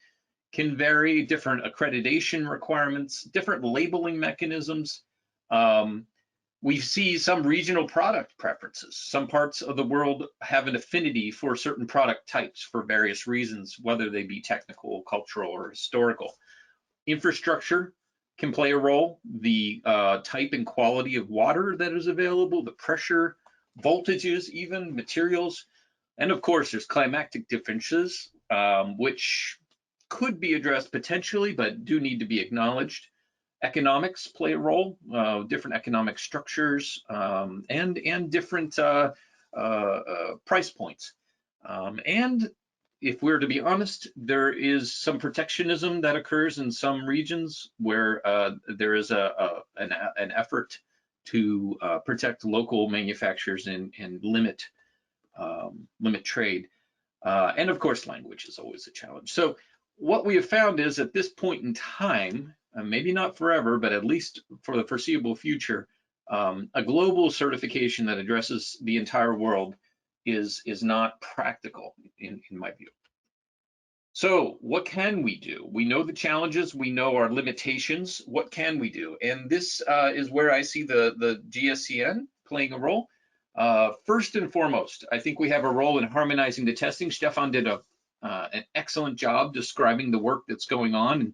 vary. Different accreditation requirements, different labeling mechanisms. We see some regional product preferences. Some parts of the world have an affinity for certain product types for various reasons, whether they be technical, cultural, or historical. Infrastructure can play a role. The type and quality of water that is available, the pressure, voltages, even materials. And of course, there's climatic differences, which could be addressed potentially, but do need to be acknowledged. Economics play a role, different economic structures, and different price points. And if we're to be honest, there is some protectionism that occurs in some regions where there is an effort to protect local manufacturers and limit trade. And of course, language is always a challenge. So what we have found is, at this point in time, maybe not forever, but at least for the foreseeable future, a global certification that addresses the entire world is not practical in my view. So what can we do? We know the challenges, we know our limitations. What can we do? And this is where I see the GSCN playing a role. First and foremost, I think we have a role in harmonizing the testing. Stefan did an excellent job describing the work that's going on, and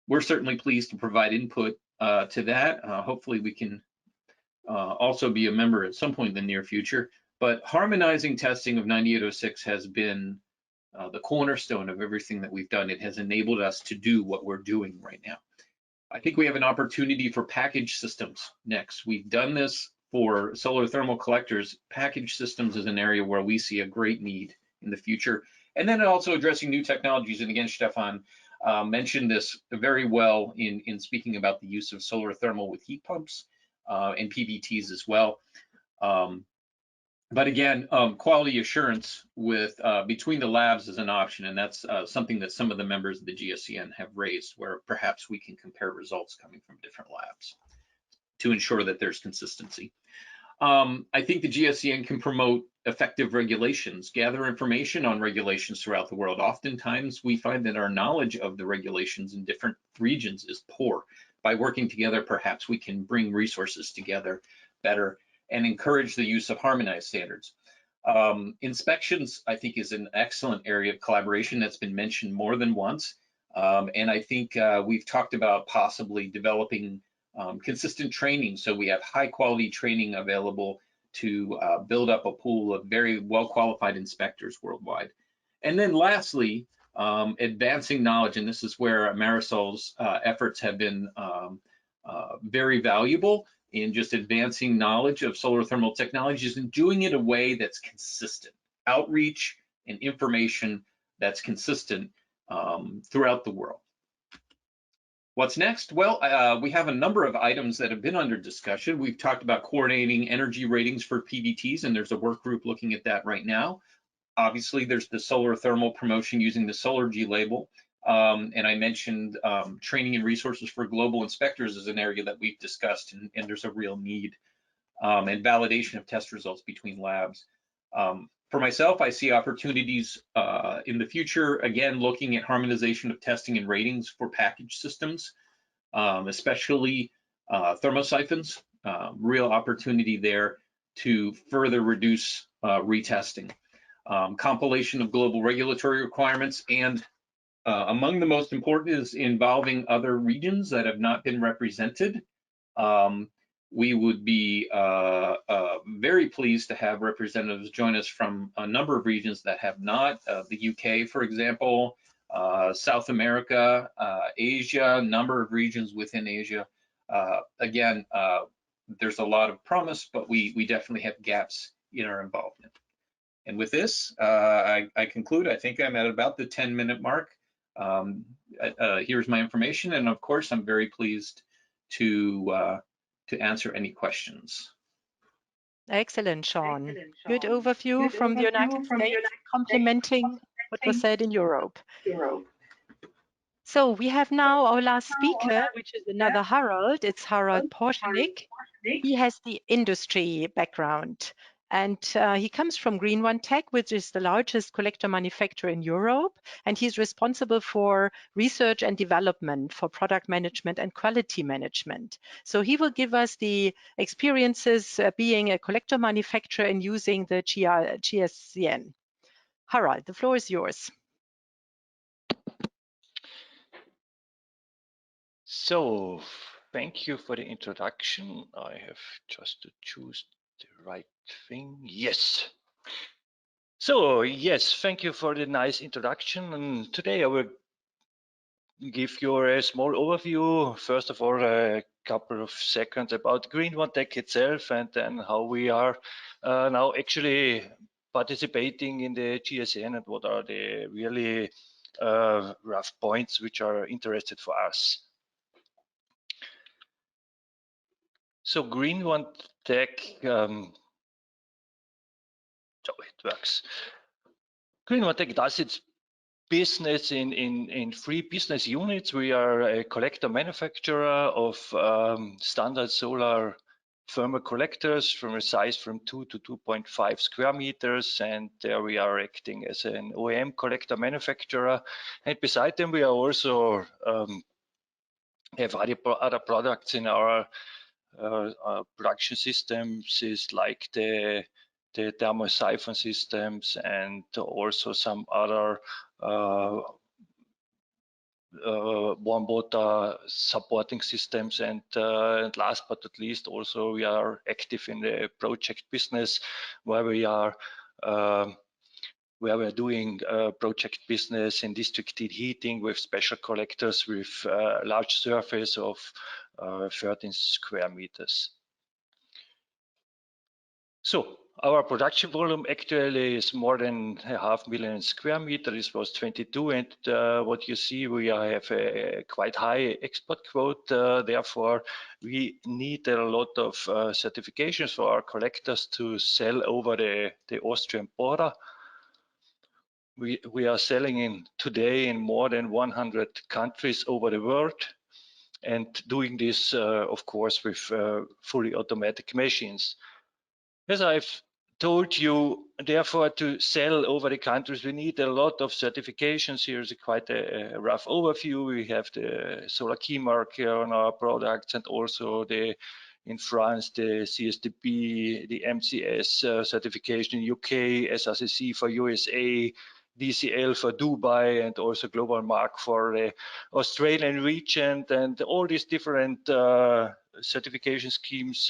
we're certainly pleased to provide input to that. Hopefully we can also be a member at some point in the near future. But harmonizing testing of 9806 has been the cornerstone of everything that we've done. It has enabled us to do what we're doing right now. I think we have an opportunity for package systems next. We've done this for solar thermal collectors. Package systems is an area where we see a great need in the future. And then also addressing new technologies. And again, Stefan mentioned this very well in speaking about the use of solar thermal with heat pumps and PVTs as well. But again, quality assurance with between the labs is an option, and that's something that some of the members of the GSCN have raised, where perhaps we can compare results coming from different labs to ensure that there's consistency. I think the GSCN can promote effective regulations, gather information on regulations throughout the world. Oftentimes, we find that our knowledge of the regulations in different regions is poor. By working together, perhaps we can bring resources together better and encourage the use of harmonized standards. Inspections, I think, is an excellent area of collaboration that's been mentioned more than once. And I think we've talked about possibly developing consistent training, so we have high quality training available to build up a pool of very well qualified inspectors worldwide. And then lastly, advancing knowledge, and this is where Marisol's efforts have been very valuable in just advancing knowledge of solar thermal technologies and doing it in a way that's consistent, outreach and information that's consistent throughout the world. What's next? Well, we have a number of items that have been under discussion. We've talked about coordinating energy ratings for PVTs, and there's a work group looking at that right now. Obviously, there's the solar thermal promotion using the SOLERGY label. And I mentioned training and resources for global inspectors is an area that we've discussed, and there's a real need, and validation of test results between labs. For myself, I see opportunities in the future, again, looking at harmonization of testing and ratings for package systems, especially thermosiphons, real opportunity there to further reduce retesting. Compilation of global regulatory requirements, and among the most important is involving other regions that have not been represented. We would be very pleased to have representatives join us from a number of regions that have not, the UK, for example, South America, Asia, a number of regions within Asia. Again, there's a lot of promise, but we definitely have gaps in our involvement. And with this, I conclude. I think I'm at about the 10-minute mark. Here's my information, and of course, I'm very pleased to answer any questions. Excellent, Sean. Good overview from the United States, complementing what was said in Europe. So we have now our last speaker, which is another Harald. It's Harald Porschenik. He has the industry background, and he comes from Green One Tech, which is the largest collector manufacturer in Europe, and he's responsible for research and development, for product management and quality management. So he will give us the experiences being a collector manufacturer and using the GSCN. Harald, the floor is yours. So, thank you for the introduction. I have just to choose the right thing. Yes. So, yes, thank you for the nice introduction. And today I will give you a small overview. First of all, a couple of seconds about Green One Tech itself, and then how we are now actually participating in the GSCN and what are the really rough points which are interested for us. So Green One Tech, so it works. Green One Tech does its business in 3 business units. We are a collector manufacturer of standard solar thermal collectors from a size from 2 to 2.5 square meters, and there we are acting as an OEM collector manufacturer. And beside them, we are also have other products in our production systems, is like the thermosiphon systems and also some other warm water supporting systems. And last but not least, also we are active in the project business, where we are doing project business in district heating with special collectors with large surface of 13 square meters. So our production volume actually is more than 500,000 square meters. This was 22, and what you see, we have a quite high export quote. Therefore, we need a lot of certifications for our collectors to sell over the Austrian border. We are selling today in more than 100 countries over the world, and doing this, of course, with fully automatic machines. As I've told you, therefore, to sell over the countries, we need a lot of certifications. Here's quite a rough overview. We have the SolarKEYMARK on our products, and also in France, the CSDP, the MCS certification in UK, SRCC for USA, DCL for Dubai, and also Global Mark for the Australian region. And all these different certification schemes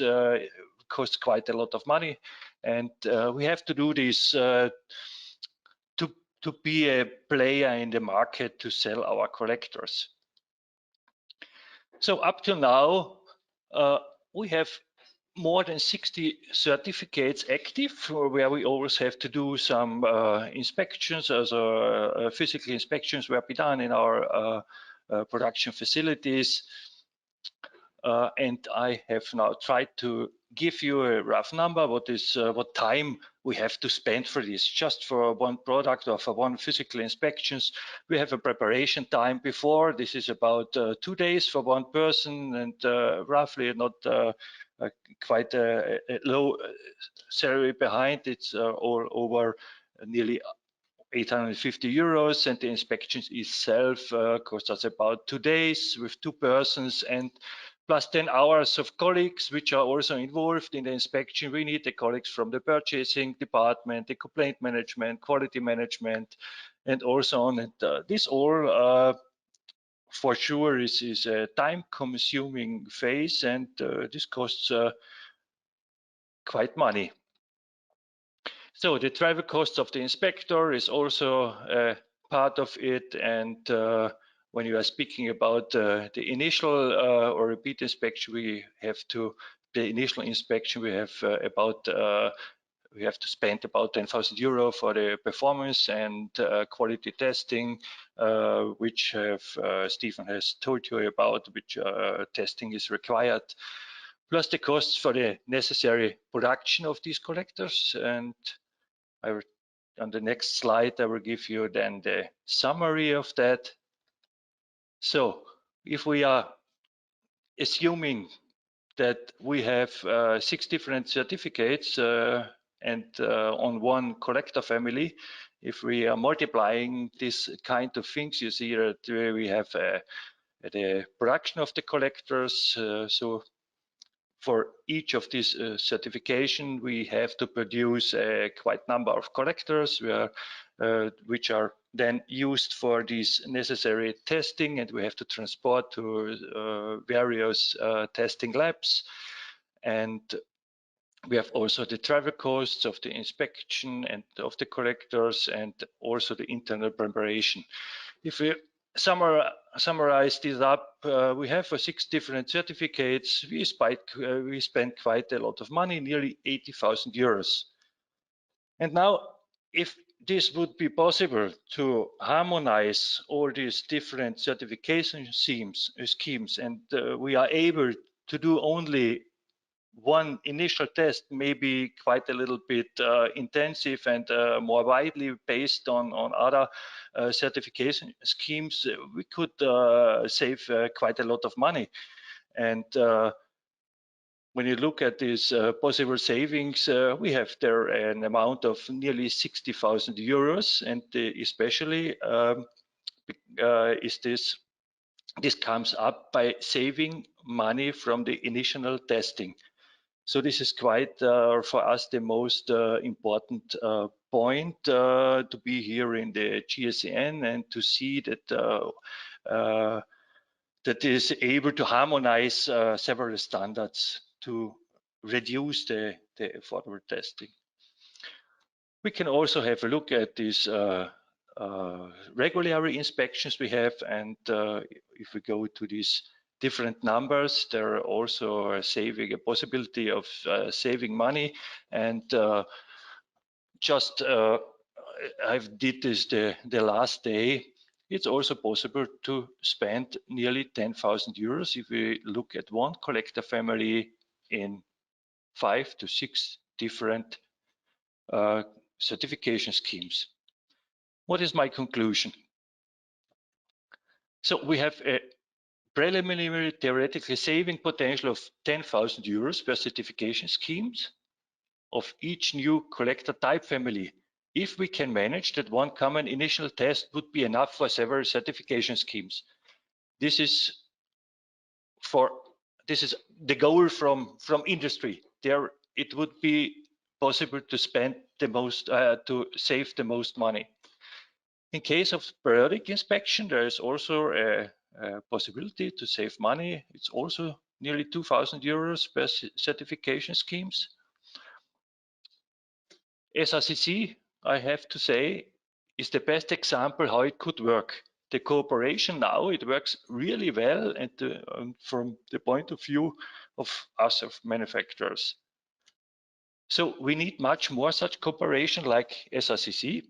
cost quite a lot of money, and we have to do this to be a player in the market to sell our collectors. So up to now, we have more than 60 certificates active, where we always have to do some inspections, also physical inspections will be done in our production facilities. And I have now tried to give you a rough number, what time we have to spend for this. Just for one product or for one physical inspections, we have a preparation time before. This is about 2 days for one person, and roughly not quite a low salary behind. It's all over nearly 850 euros, and the inspections itself costs us about 2 days with 2 persons, and plus 10 hours of colleagues which are also involved in the inspection. We need the colleagues from the purchasing department, the complaint management, quality management, and also on. And this all for sure is a time-consuming phase, and this costs quite money. So the travel costs of the inspector is also part of it, and when you are speaking about the initial or repeat inspection, we have to spend about 10,000 euro for the performance and quality testing, which Stephen has told you about, which testing is required, plus the costs for the necessary production of these collectors. And on the next slide, I will give you then the summary of that. So if we are assuming that we have 6 different certificates and on one collector family, if we are multiplying this kind of things, you see that we have the production of the collectors. So for each of these certification, we have to produce a quite number of collectors which are then used for this necessary testing, and we have to transport to various testing labs. And we have also the travel costs of the inspection and of the collectors, and also the internal preparation. If we summarize this up, we have 6 different certificates. We spent quite a lot of money, nearly 80,000 euros. And now, if this would be possible to harmonize all these different certification schemes, and we are able to do only one initial test, maybe quite a little bit intensive and more widely based on other certification schemes, we could save quite a lot of money. And when you look at these possible savings, we have there an amount of nearly 60,000 euros, and especially this comes up by saving money from the initial testing. So this is quite for us the most important point to be here in the GSCN, and to see that that is able to harmonize several standards to reduce the affordable testing. We can also have a look at these regulatory inspections we have, and if we go to these different numbers, there are also saving a possibility of saving money. And just I did this the last day. It's also possible to spend nearly 10,000 euros if we look at one collector family in 5 to 6 different certification schemes. What is my conclusion? So we have a preliminary theoretical saving potential of 10,000 euros per certification schemes. of each new collector type family. If we can manage that, one common initial test would be enough for several certification schemes. This is the goal from industry. There it would be possible to spend the most, to save the most money. In case of periodic inspection, there is also a possibility to save money. It's also nearly 2,000 euros per certification schemes. SRCC, I have to say, is the best example how it could work. The cooperation now, it works really well, and from the point of view of us, of manufacturers. So we need much more such cooperation like SRCC,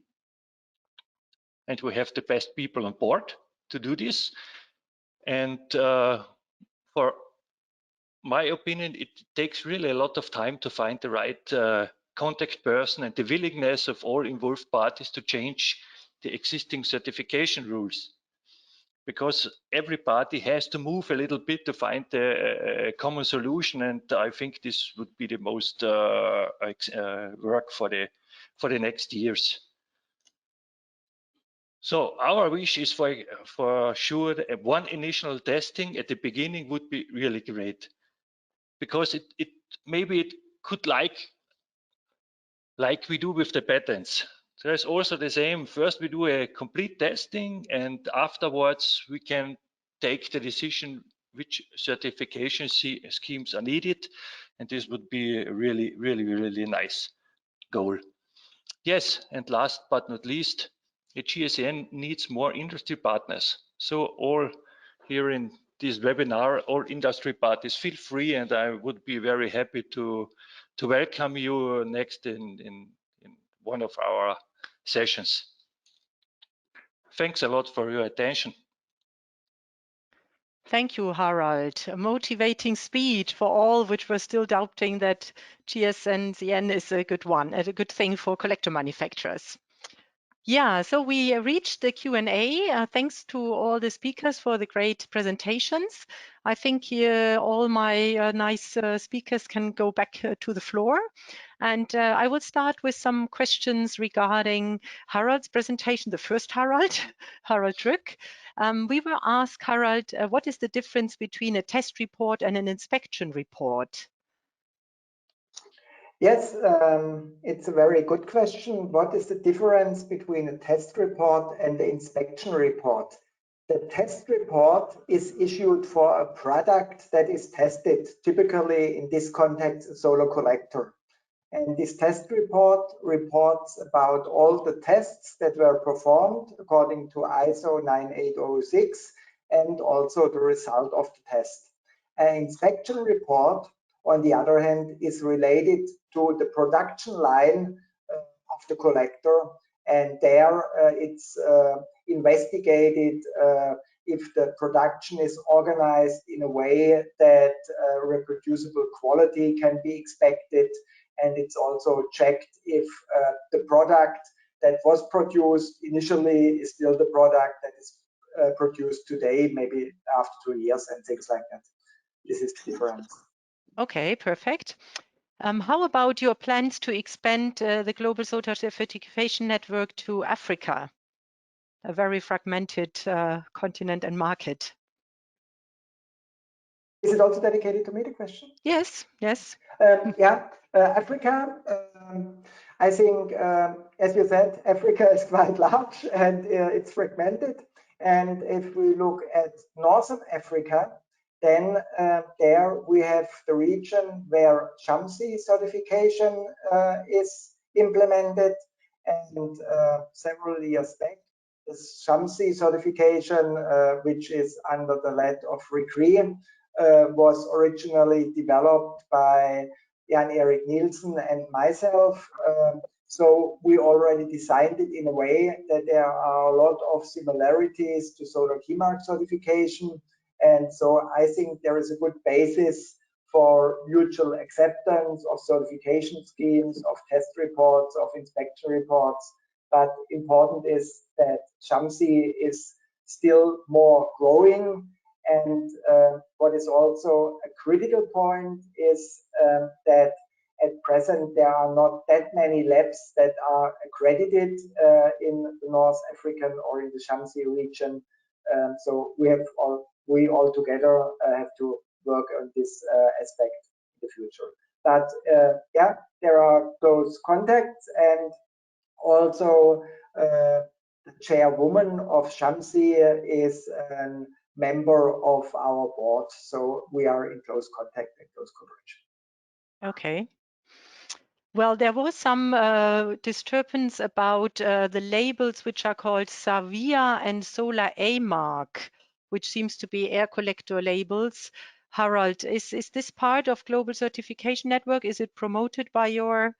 and we have the best people on board to do this. And for my opinion, it takes really a lot of time to find the right contact person and the willingness of all involved parties to change the existing certification rules, because every party has to move a little bit to find a common solution, and I think this would be the most work for the next years. So our wish is for sure that one initial testing at the beginning would be really great, because it maybe it could like we do with the patents. There's also the same. First we do a complete testing, and afterwards we can take the decision which certification schemes are needed, and this would be a really nice goal. Yes, and last but not least, the GSCN needs more industry partners. So all here in this webinar, all industry parties, feel free, and I would be very happy to welcome you next in one of our sessions. Thanks a lot for your attention. Thank you, Harald. A motivating speech for all which were still doubting that GSCN is a good one, a good thing for collector manufacturers. Yeah, so we reached the Q&A. Thanks to all the speakers for the great presentations. I think all my nice speakers can go back to the floor. And I will start with some questions regarding Harald's presentation, the first Harald, Harald Drück. We were asked, Harald, what is the difference between a test report and an inspection report? Yes, it's a very good question. What is the difference between a test report and the inspection report? The test report is issued for a product that is tested, typically in this context, a solar collector. And this test report reports about all the tests that were performed according to ISO 9806 and also the result of the test. An inspection report, on the other hand, is related to the production line of the collector, and there it's investigated if the production is organized in a way that reproducible quality can be expected, and it's also checked if the product that was produced initially is still the product that is produced today, maybe after 2 years and things like that. This is the difference. Okay, perfect. How about your plans to expand the global solar certification network to Africa, a very fragmented continent and market? Is it also dedicated to me, the question? Yes, yes. Yeah, Africa, I think, as you said, Africa is quite large and it's fragmented. And if we look at Northern Africa, then there we have the region where SHC certification is implemented, and several years back, the SHC certification, which is under the lead of RICRE, was originally developed by Jan-Erik Nielsen and myself. So we already designed it in a way that there are a lot of similarities to SolarKEYMARK certification. And so I think there is a good basis for mutual acceptance of certification schemes, of test reports, of inspection reports. But important is that SHC is still more growing. And what is also a critical point is that at present there are not that many labs that are accredited in the North African or in the Shamsi region. So we all together have to work on this aspect in the future. But yeah, there are close contacts, and also the chairwoman of Shamsi is a member of our board, so we are in close contact and close cooperation. Okay. Well, there was some disturbance about the labels which are called SAVIA and SolarKEYMARk, which seems to be air collector labels. Harald, is this part of Global Certification Network? Is it promoted by your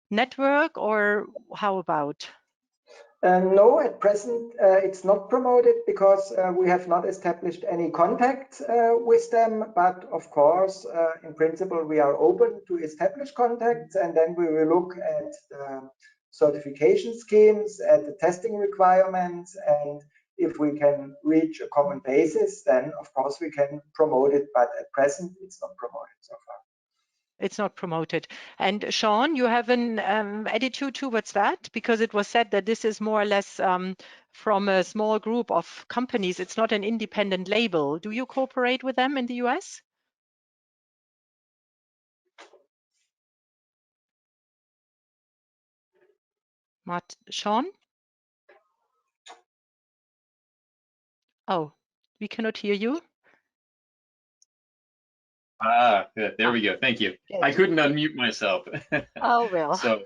network, or how about? No, at present it's not promoted because we have not established any contact with them. But of course, in principle, we are open to establish contacts, and then we will look at the certification schemes, at the testing requirements, and if we can reach a common basis, then of course we can promote it. But at present, it's not promoted so far. It's not promoted. And Sean, you have an attitude towards that, because it was said that this is more or less from a small group of companies. It's not an independent label. Do you cooperate with them in the US? Sean? Oh, we cannot hear you. Ah, good. There we go. Thank you. Good. I couldn't unmute myself. Oh, well. So,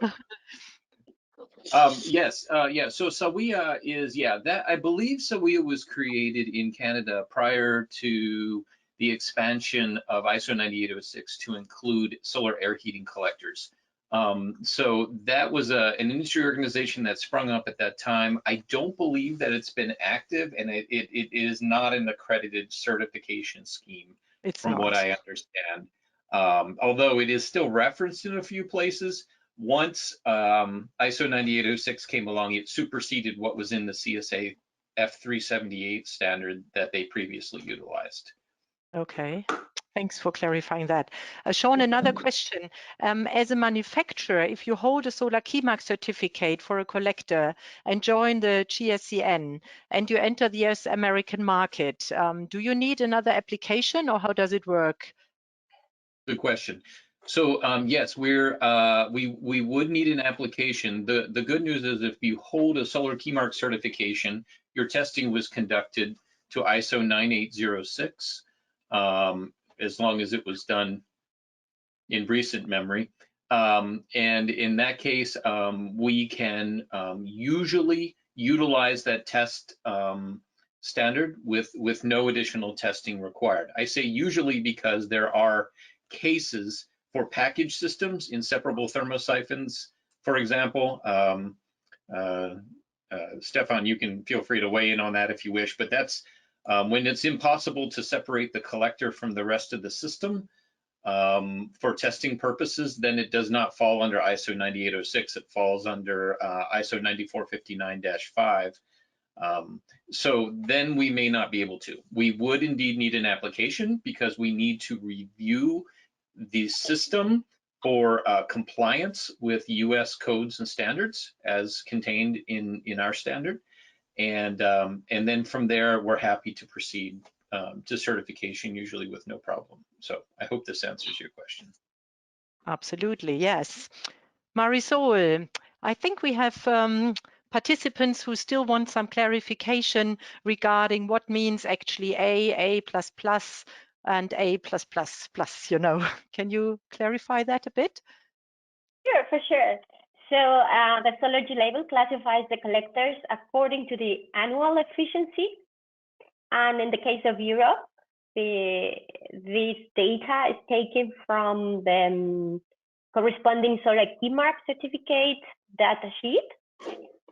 yes, yeah. So SAWIA is, that I believe SAWIA was created in Canada prior to the expansion of ISO 9806 to include solar air heating collectors. So that was an industry organization that sprung up at that time. I don't believe that it's been active, and it is not an accredited certification scheme, from what I understand. Although it is still referenced in a few places. Once ISO 9806 came along, it superseded what was in the CSA F378 standard that they previously utilized. Okay. Thanks for clarifying that. Sean, another question. As a manufacturer, if you hold a SolarKEYMARK certificate for a collector and join the GSCN and you enter the US American market, do you need another application, or how does it work? Good question. So yes, we would need an application. The good news is if you hold a SolarKEYMARK certification, your testing was conducted to ISO 9806. As long as it was done in recent memory. And in that case, we can usually utilize that test standard with no additional testing required. I say usually because there are cases for package systems, inseparable thermosiphons, for example. Stefan, you can feel free to weigh in on that if you wish, but that's when it's impossible to separate the collector from the rest of the system for testing purposes, then it does not fall under ISO 9806. It falls under ISO 9459-5. So then we may not be able to. We would indeed need an application because we need to review the system for compliance with US codes and standards as contained in our standard. And then from there, we're happy to proceed to certification, usually with no problem. So I hope this answers your question. Absolutely, yes. Marisol, I think we have participants who still want some clarification regarding what means actually A++, and A+++, you know. Can you clarify that a bit? Sure, for sure. So the SOLERGY label classifies the collectors according to the annual efficiency. And in the case of Europe, this data is taken from the corresponding SolarKEYMARK certificate data sheet.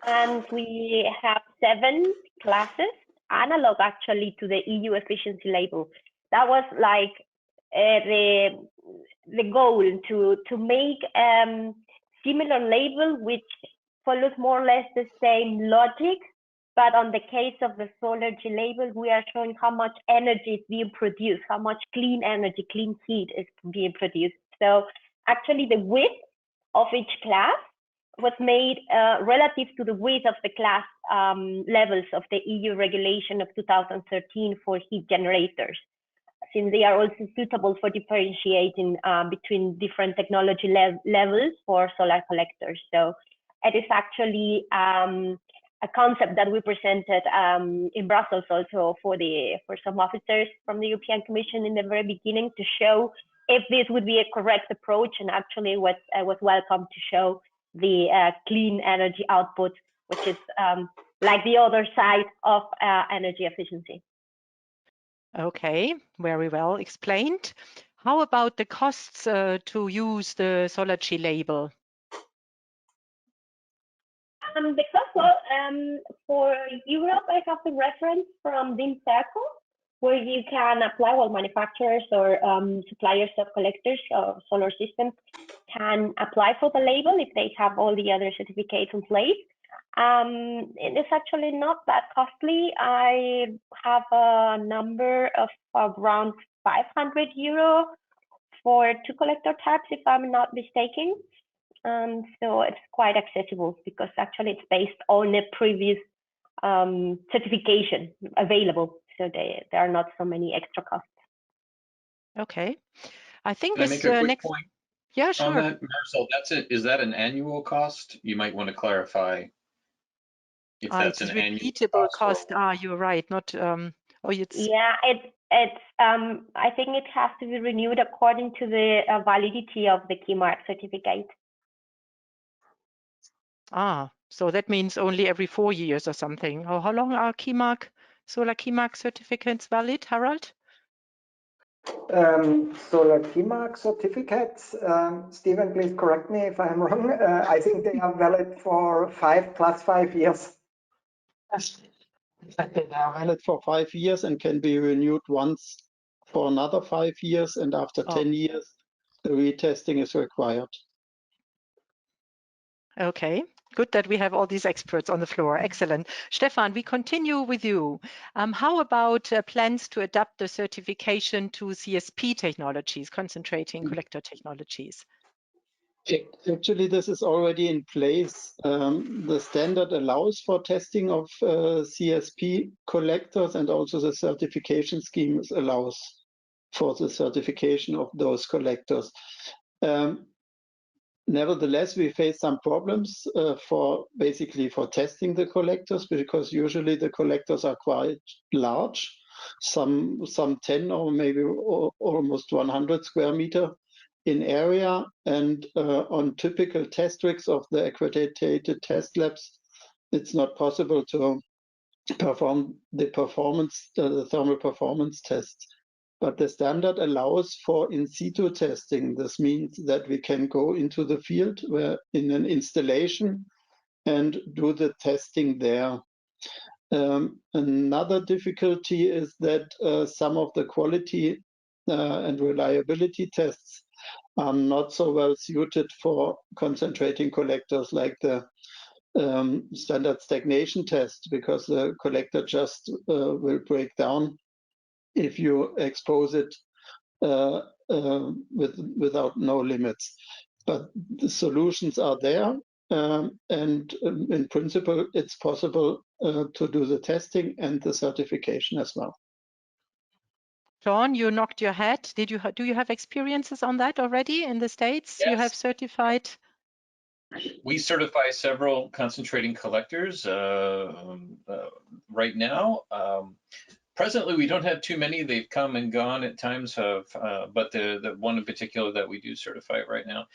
And we have 7 classes, analog actually to the EU efficiency label. That was like the goal to make similar label which follows more or less the same logic, but on the case of the SOLERGY label, we are showing how much energy is being produced, how much clean energy, clean heat is being produced. So actually the width of each class was made relative to the width of the class levels of the EU regulation of 2013 for heat generators, since they are also suitable for differentiating between different technology levels for solar collectors. So it is actually a concept that we presented in Brussels also for some officers from the European Commission in the very beginning to show if this would be a correct approach, and actually was welcome to show the clean energy output, which is like the other side of energy efficiency. Okay, very well explained. How about the costs to use the SOLERGY label? The cost, well, for Europe, I have the reference from DIN Circle, where you can apply, well, manufacturers or suppliers of collectors or solar systems can apply for the label if they have all the other certificates in place. It is actually not that costly. I have a number of around 500 euro for 2 collector types, if I'm not mistaken. So it's quite accessible because actually it's based on a previous certification available. So there are not so many extra costs. Okay. I think Can I this make a quick next point? Yeah, sure. On that, Marisol, that's it. Is that an annual cost? You might want to clarify if that's it's an annual repeatable cost. or... You're right. Not Yeah, it's I think it has to be renewed according to the validity of the KEYMARK certificate. So that means only every 4 years or something. Or how long are SolarKEYMARK certificates valid, Harald? SolarKEYMARK certificates, Stephen, please correct me if I'm wrong. I think they are valid for 5 plus 5 years. They are valid for 5 years and can be renewed once for another 5 years, and after 10 years, the retesting is required. Okay, good that we have all these experts on the floor. Excellent. Stefan, we continue with you. How about plans to adapt the certification to CSP technologies, concentrating collector technologies? Actually, this is already in place. The standard allows for testing of CSP collectors, and also the certification scheme allows for the certification of those collectors. Nevertheless, we face some problems for testing the collectors, because usually the collectors are quite large, some 10 or maybe almost 100 square meter in area, and on typical test rigs of the accredited test labs, it's not possible to perform the thermal performance tests. But the standard allows for in situ testing. This means that we can go into the field where in an installation and do the testing there. Another difficulty is that some of the quality and reliability tests are not so well suited for concentrating collectors, like the standard stagnation test, because the collector just will break down if you expose it without no limits. But the solutions are there, and in principle, it's possible to do the testing and the certification as well. John, you nodded your head. Do you have experiences on that already in the States? Yes. You have certified? We certify several concentrating collectors right now. Presently, we don't have too many. They've come and gone at times, but the one in particular that we do certify right now.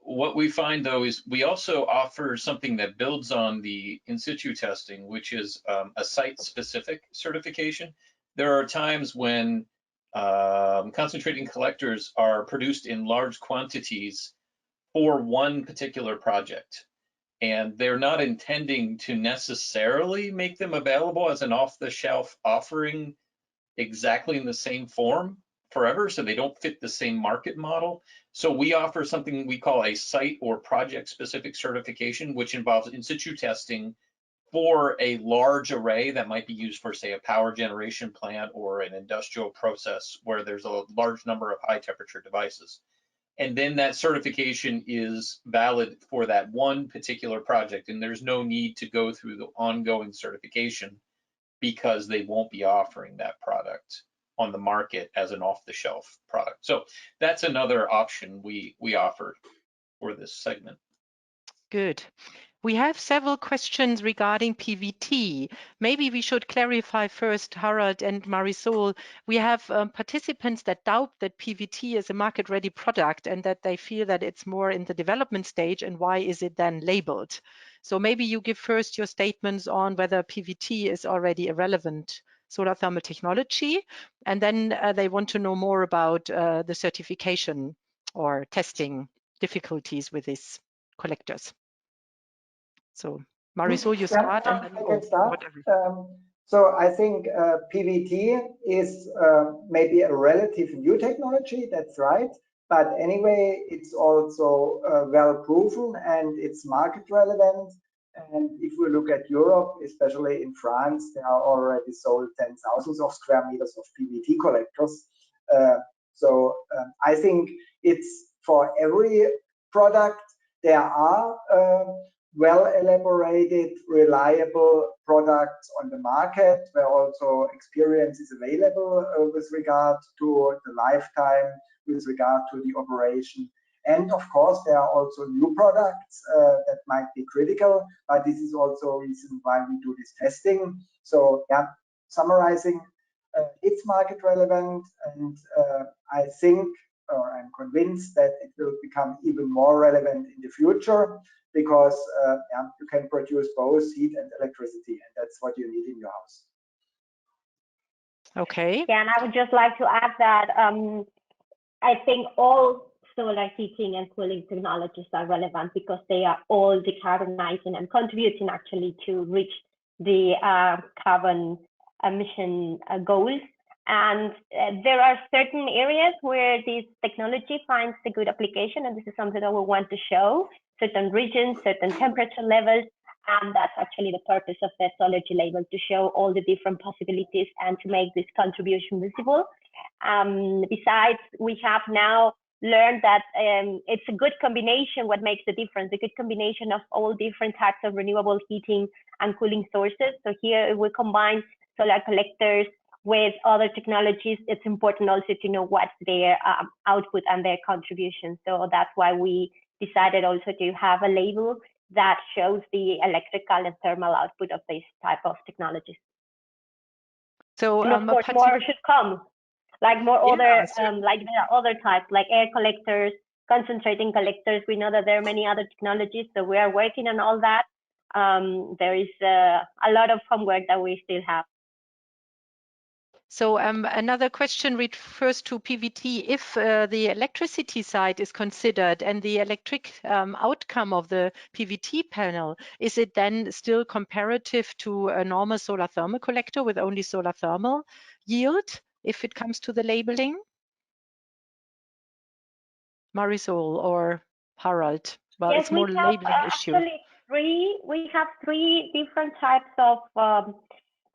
What we find, though, is we also offer something that builds on the in situ testing, which is a site-specific certification. There are times when concentrating collectors are produced in large quantities for one particular project, and they're not intending to necessarily make them available as an off-the-shelf offering exactly in the same form forever, so they don't fit the same market model. So we offer something we call a site or project specific certification, which involves in situ testing for a large array that might be used for, say, a power generation plant or an industrial process where there's a large number of high temperature devices. And then that certification is valid for that one particular project, and there's no need to go through the ongoing certification because they won't be offering that product on the market as an off-the-shelf product. So that's another option we offer for this segment. Good. We have several questions regarding PVT. Maybe we should clarify first, Harald and Marisol. We have participants that doubt that PVT is a market-ready product and that they feel that it's more in the development stage, and why is it then labeled? So maybe you give first your statements on whether PVT is already a relevant solar thermal technology, and then they want to know more about the certification or testing difficulties with these collectors. So Marisol, you start, and then I can start. whatever. So I think PVT is maybe a relative new technology, that's right. But anyway, it's also well proven and it's market relevant. And if we look at Europe, especially in France, there are already sold 10,000 of square meters of PVT collectors. So I think it's for every product. There are well elaborated, reliable products on the market where also experience is available with regard to the lifetime, with regard to the operation. And of course, there are also new products that might be critical, but this is also a reason why we do this testing. So yeah, summarizing, it's market relevant, and I think, or I'm convinced that it will become even more relevant in the future, because yeah, you can produce both heat and electricity, and that's what you need in your house. Okay. Yeah, and I would just like to add that I think all solar heating and cooling technologies are relevant because they are all decarbonizing and contributing actually to reach the carbon emission goals. And there are certain areas where this technology finds a good application, and this is something that we want to show, certain regions, certain temperature levels, and that's actually the purpose of the SOLERGY label, to show all the different possibilities and to make this contribution visible. Besides, we have now learned that it's a good combination, what makes the difference, a good combination of all different types of renewable heating and cooling sources. So here we combine solar collectors with other technologies. It's important also to know what's their output and their contribution. So that's why we decided also to have a label that shows the electrical and thermal output of this type of technologies. So and of course, more should come, like more other, like there are other types, like air collectors, concentrating collectors. We know that there are many other technologies, so we are working on all that. There is a lot of homework that we still have. So another question refers to PVT. If the electricity side is considered and the electric outcome of the PVT panel, is it then still comparative to a normal solar thermal collector with only solar thermal yield if it comes to the labeling? Marisol or Harald? Well, yes, it's more we have labeling issue. We have three different types of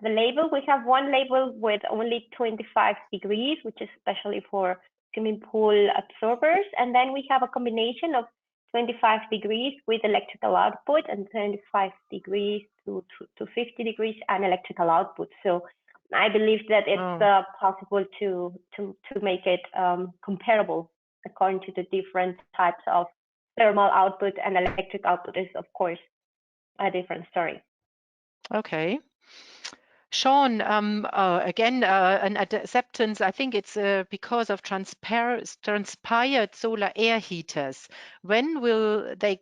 the label. We have one label with only 25 degrees, which is especially for swimming pool absorbers. And then we have a combination of 25 degrees with electrical output and 25 degrees to 50 degrees and electrical output. So I believe that it's possible to make it comparable according to the different types of thermal output, and electric output is, of course, a different story. Okay. Sean, again, an acceptance, I think it's because of transpired solar air heaters. When will they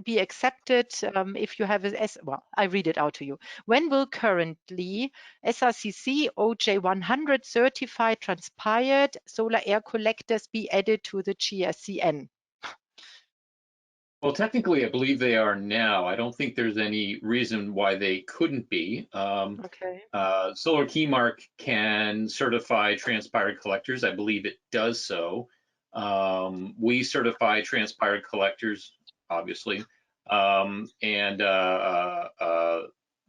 be accepted if you have well, I read it out to you. When will currently SRCC OJ100 certified transpired solar air collectors be added to the GSCN? Well, technically, I believe they are now. I don't think there's any reason why they couldn't be. Okay. SolarKEYMARK can certify transpired collectors. I believe it does so. We certify transpired collectors, obviously, and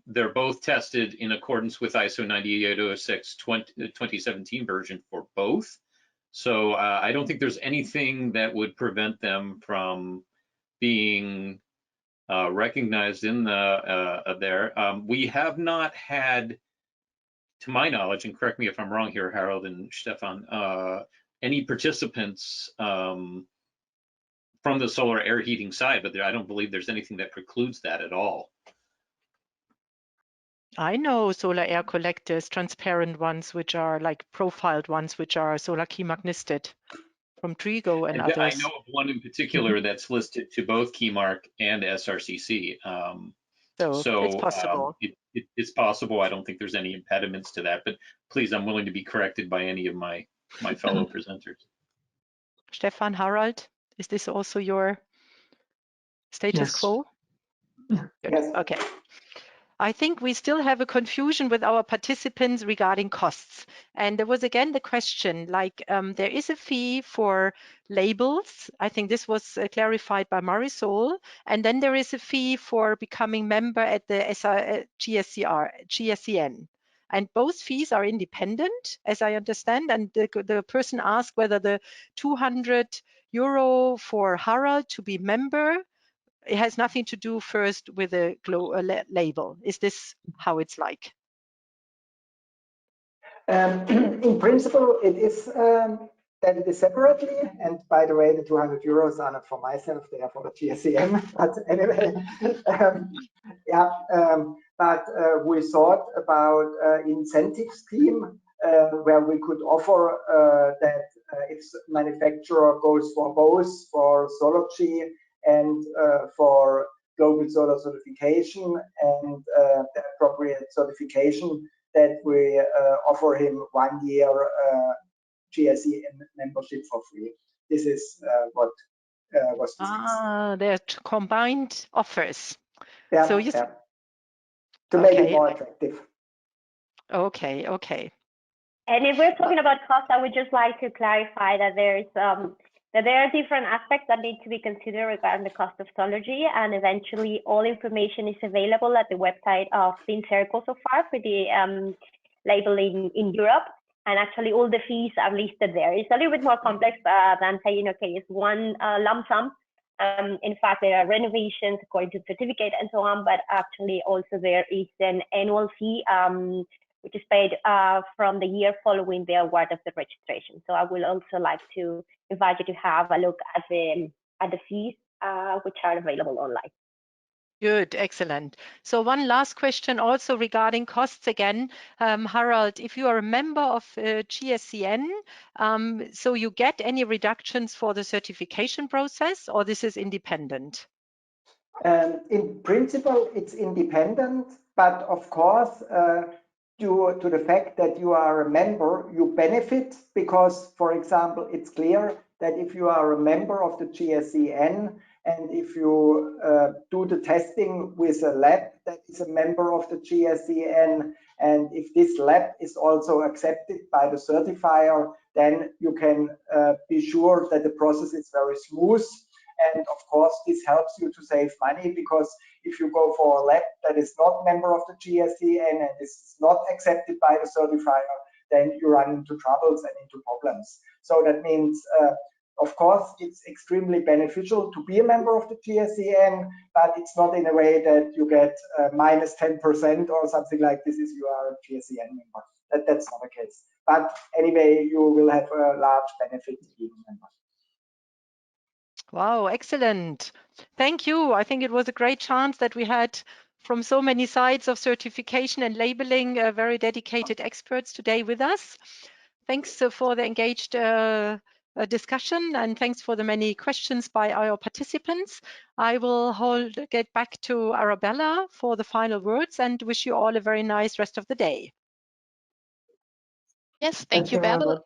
they're both tested in accordance with ISO 9806 2017 version for both. So I don't think there's anything that would prevent them from being recognized in the there. We have not had, to my knowledge, and correct me if I'm wrong here, Harold and Stefan, any participants from the solar air heating side, but I don't believe there's anything that precludes that at all. I know solar air collectors, transparent ones, which are like profiled ones, which are SolarKEYMARK listed from Trigo and others. I know of one in particular that's listed to both KEYMARK and SRCC. So it's possible. It's possible. I don't think there's any impediments to that, but please, I'm willing to be corrected by any of my fellow presenters. Stefan, Harald, is this also your status quo? Yes. Okay. I think we still have a confusion with our participants regarding costs. And there was again the question, like there is a fee for labels. I think this was clarified by Marisol. And then there is a fee for becoming member at the GSCN. And both fees are independent, as I understand. And the person asked whether the 200 euro for Harald to be member, it has nothing to do first with a label. Is this how it's like? In principle, it is that it is separately. And by the way, the 200 euros are not for myself; they are for the GSCN. But anyway, but we thought about incentive scheme where we could offer that if manufacturer goes for both for SOLERGY and for global solar certification and the appropriate certification, that we offer him 1 year GSCN membership for free. This is what was discussed. They're combined offers. Yeah, so yeah. To make it more attractive. Okay, okay. And if we're talking about cost, I would just like to clarify that there are different aspects that need to be considered regarding the cost of SOLERGY, and eventually all information is available at the website of FinCircle so far for the labeling in Europe. And actually all the fees are listed there. It's a little bit more complex than saying, okay, it's one lump sum. In fact, there are renovations according to the certificate and so on, but actually also there is an annual fee which is paid from the year following the award of the registration. So I will also like to invite you to have a look at the fees which are available online. Good, excellent. So one last question also regarding costs again. Harald, if you are a member of GSCN, so you get any reductions for the certification process, or this is independent? In principle, it's independent, but of course, due to the fact that you are a member, you benefit because, for example, it's clear that if you are a member of the GSCN and if you do the testing with a lab that is a member of the GSCN, and if this lab is also accepted by the certifier, then you can be sure that the process is very smooth. And of course, this helps you to save money, because if you go for a lab that is not member of the GSCN and is not accepted by the certifier, then you run into troubles and into problems. So that means, of course, it's extremely beneficial to be a member of the GSCN, but it's not in a way that you get minus 10% or something like this if you are a GSCN member. That's not the case. But anyway, you will have a large benefit being a member. Wow, excellent. Thank you. I think it was a great chance that we had from so many sides of certification and labeling very dedicated experts today with us. Thanks for the engaged discussion, and thanks for the many questions by our participants. I will get back to Arabella for the final words and wish you all a very nice rest of the day. Yes, thank you, Bärbel.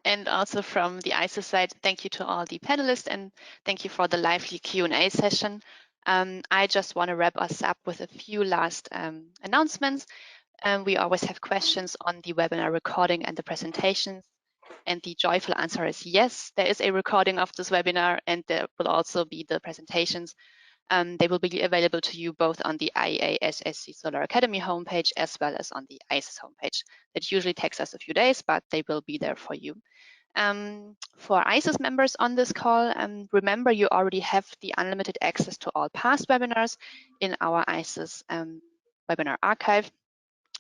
And also from the ISO side, thank you to all the panelists, and thank you for the lively Q&A session. I just want to wrap us up with a few last announcements. We always have questions on the webinar recording and the presentations. And the joyful answer is yes, there is a recording of this webinar, and there will also be the presentations. They will be available to you both on the IEA SHC Solar Academy homepage as well as on the ISIS homepage. It usually takes us a few days, but they will be there for you. For ISIS members on this call, remember you already have the unlimited access to all past webinars in our ISIS webinar archive,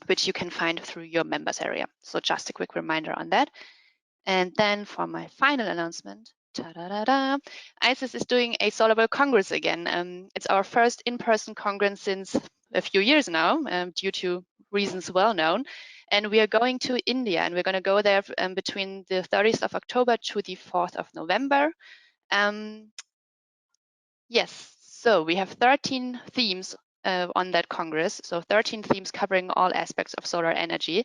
which you can find through your members area. So just a quick reminder on that. And then for my final announcement, ta-da-da-da, ISIS is doing a SolarWorld Congress again. It's our first in-person congress since a few years now, due to reasons well known. And we are going to India, and we're going to go there between the 30th of October to the 4th of November. Yes, so we have 13 themes on that Congress. So 13 themes covering all aspects of solar energy.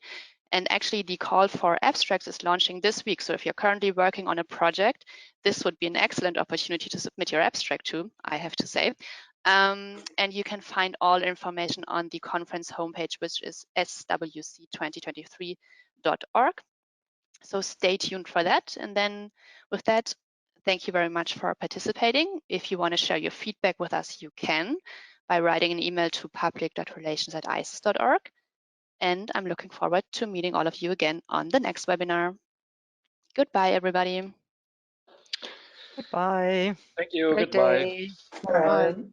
And actually the call for abstracts is launching this week. So if you're currently working on a project, this would be an excellent opportunity to submit your abstract to, I have to say. And you can find all information on the conference homepage, which is swc2023.org. So stay tuned for that. And then with that, thank you very much for participating. If you want to share your feedback with us, you can by writing an email to public.relations@isis.org. And I'm looking forward to meeting all of you again on the next webinar. Goodbye, everybody. Goodbye. Thank you. Great Goodbye. day. Bye. Bye.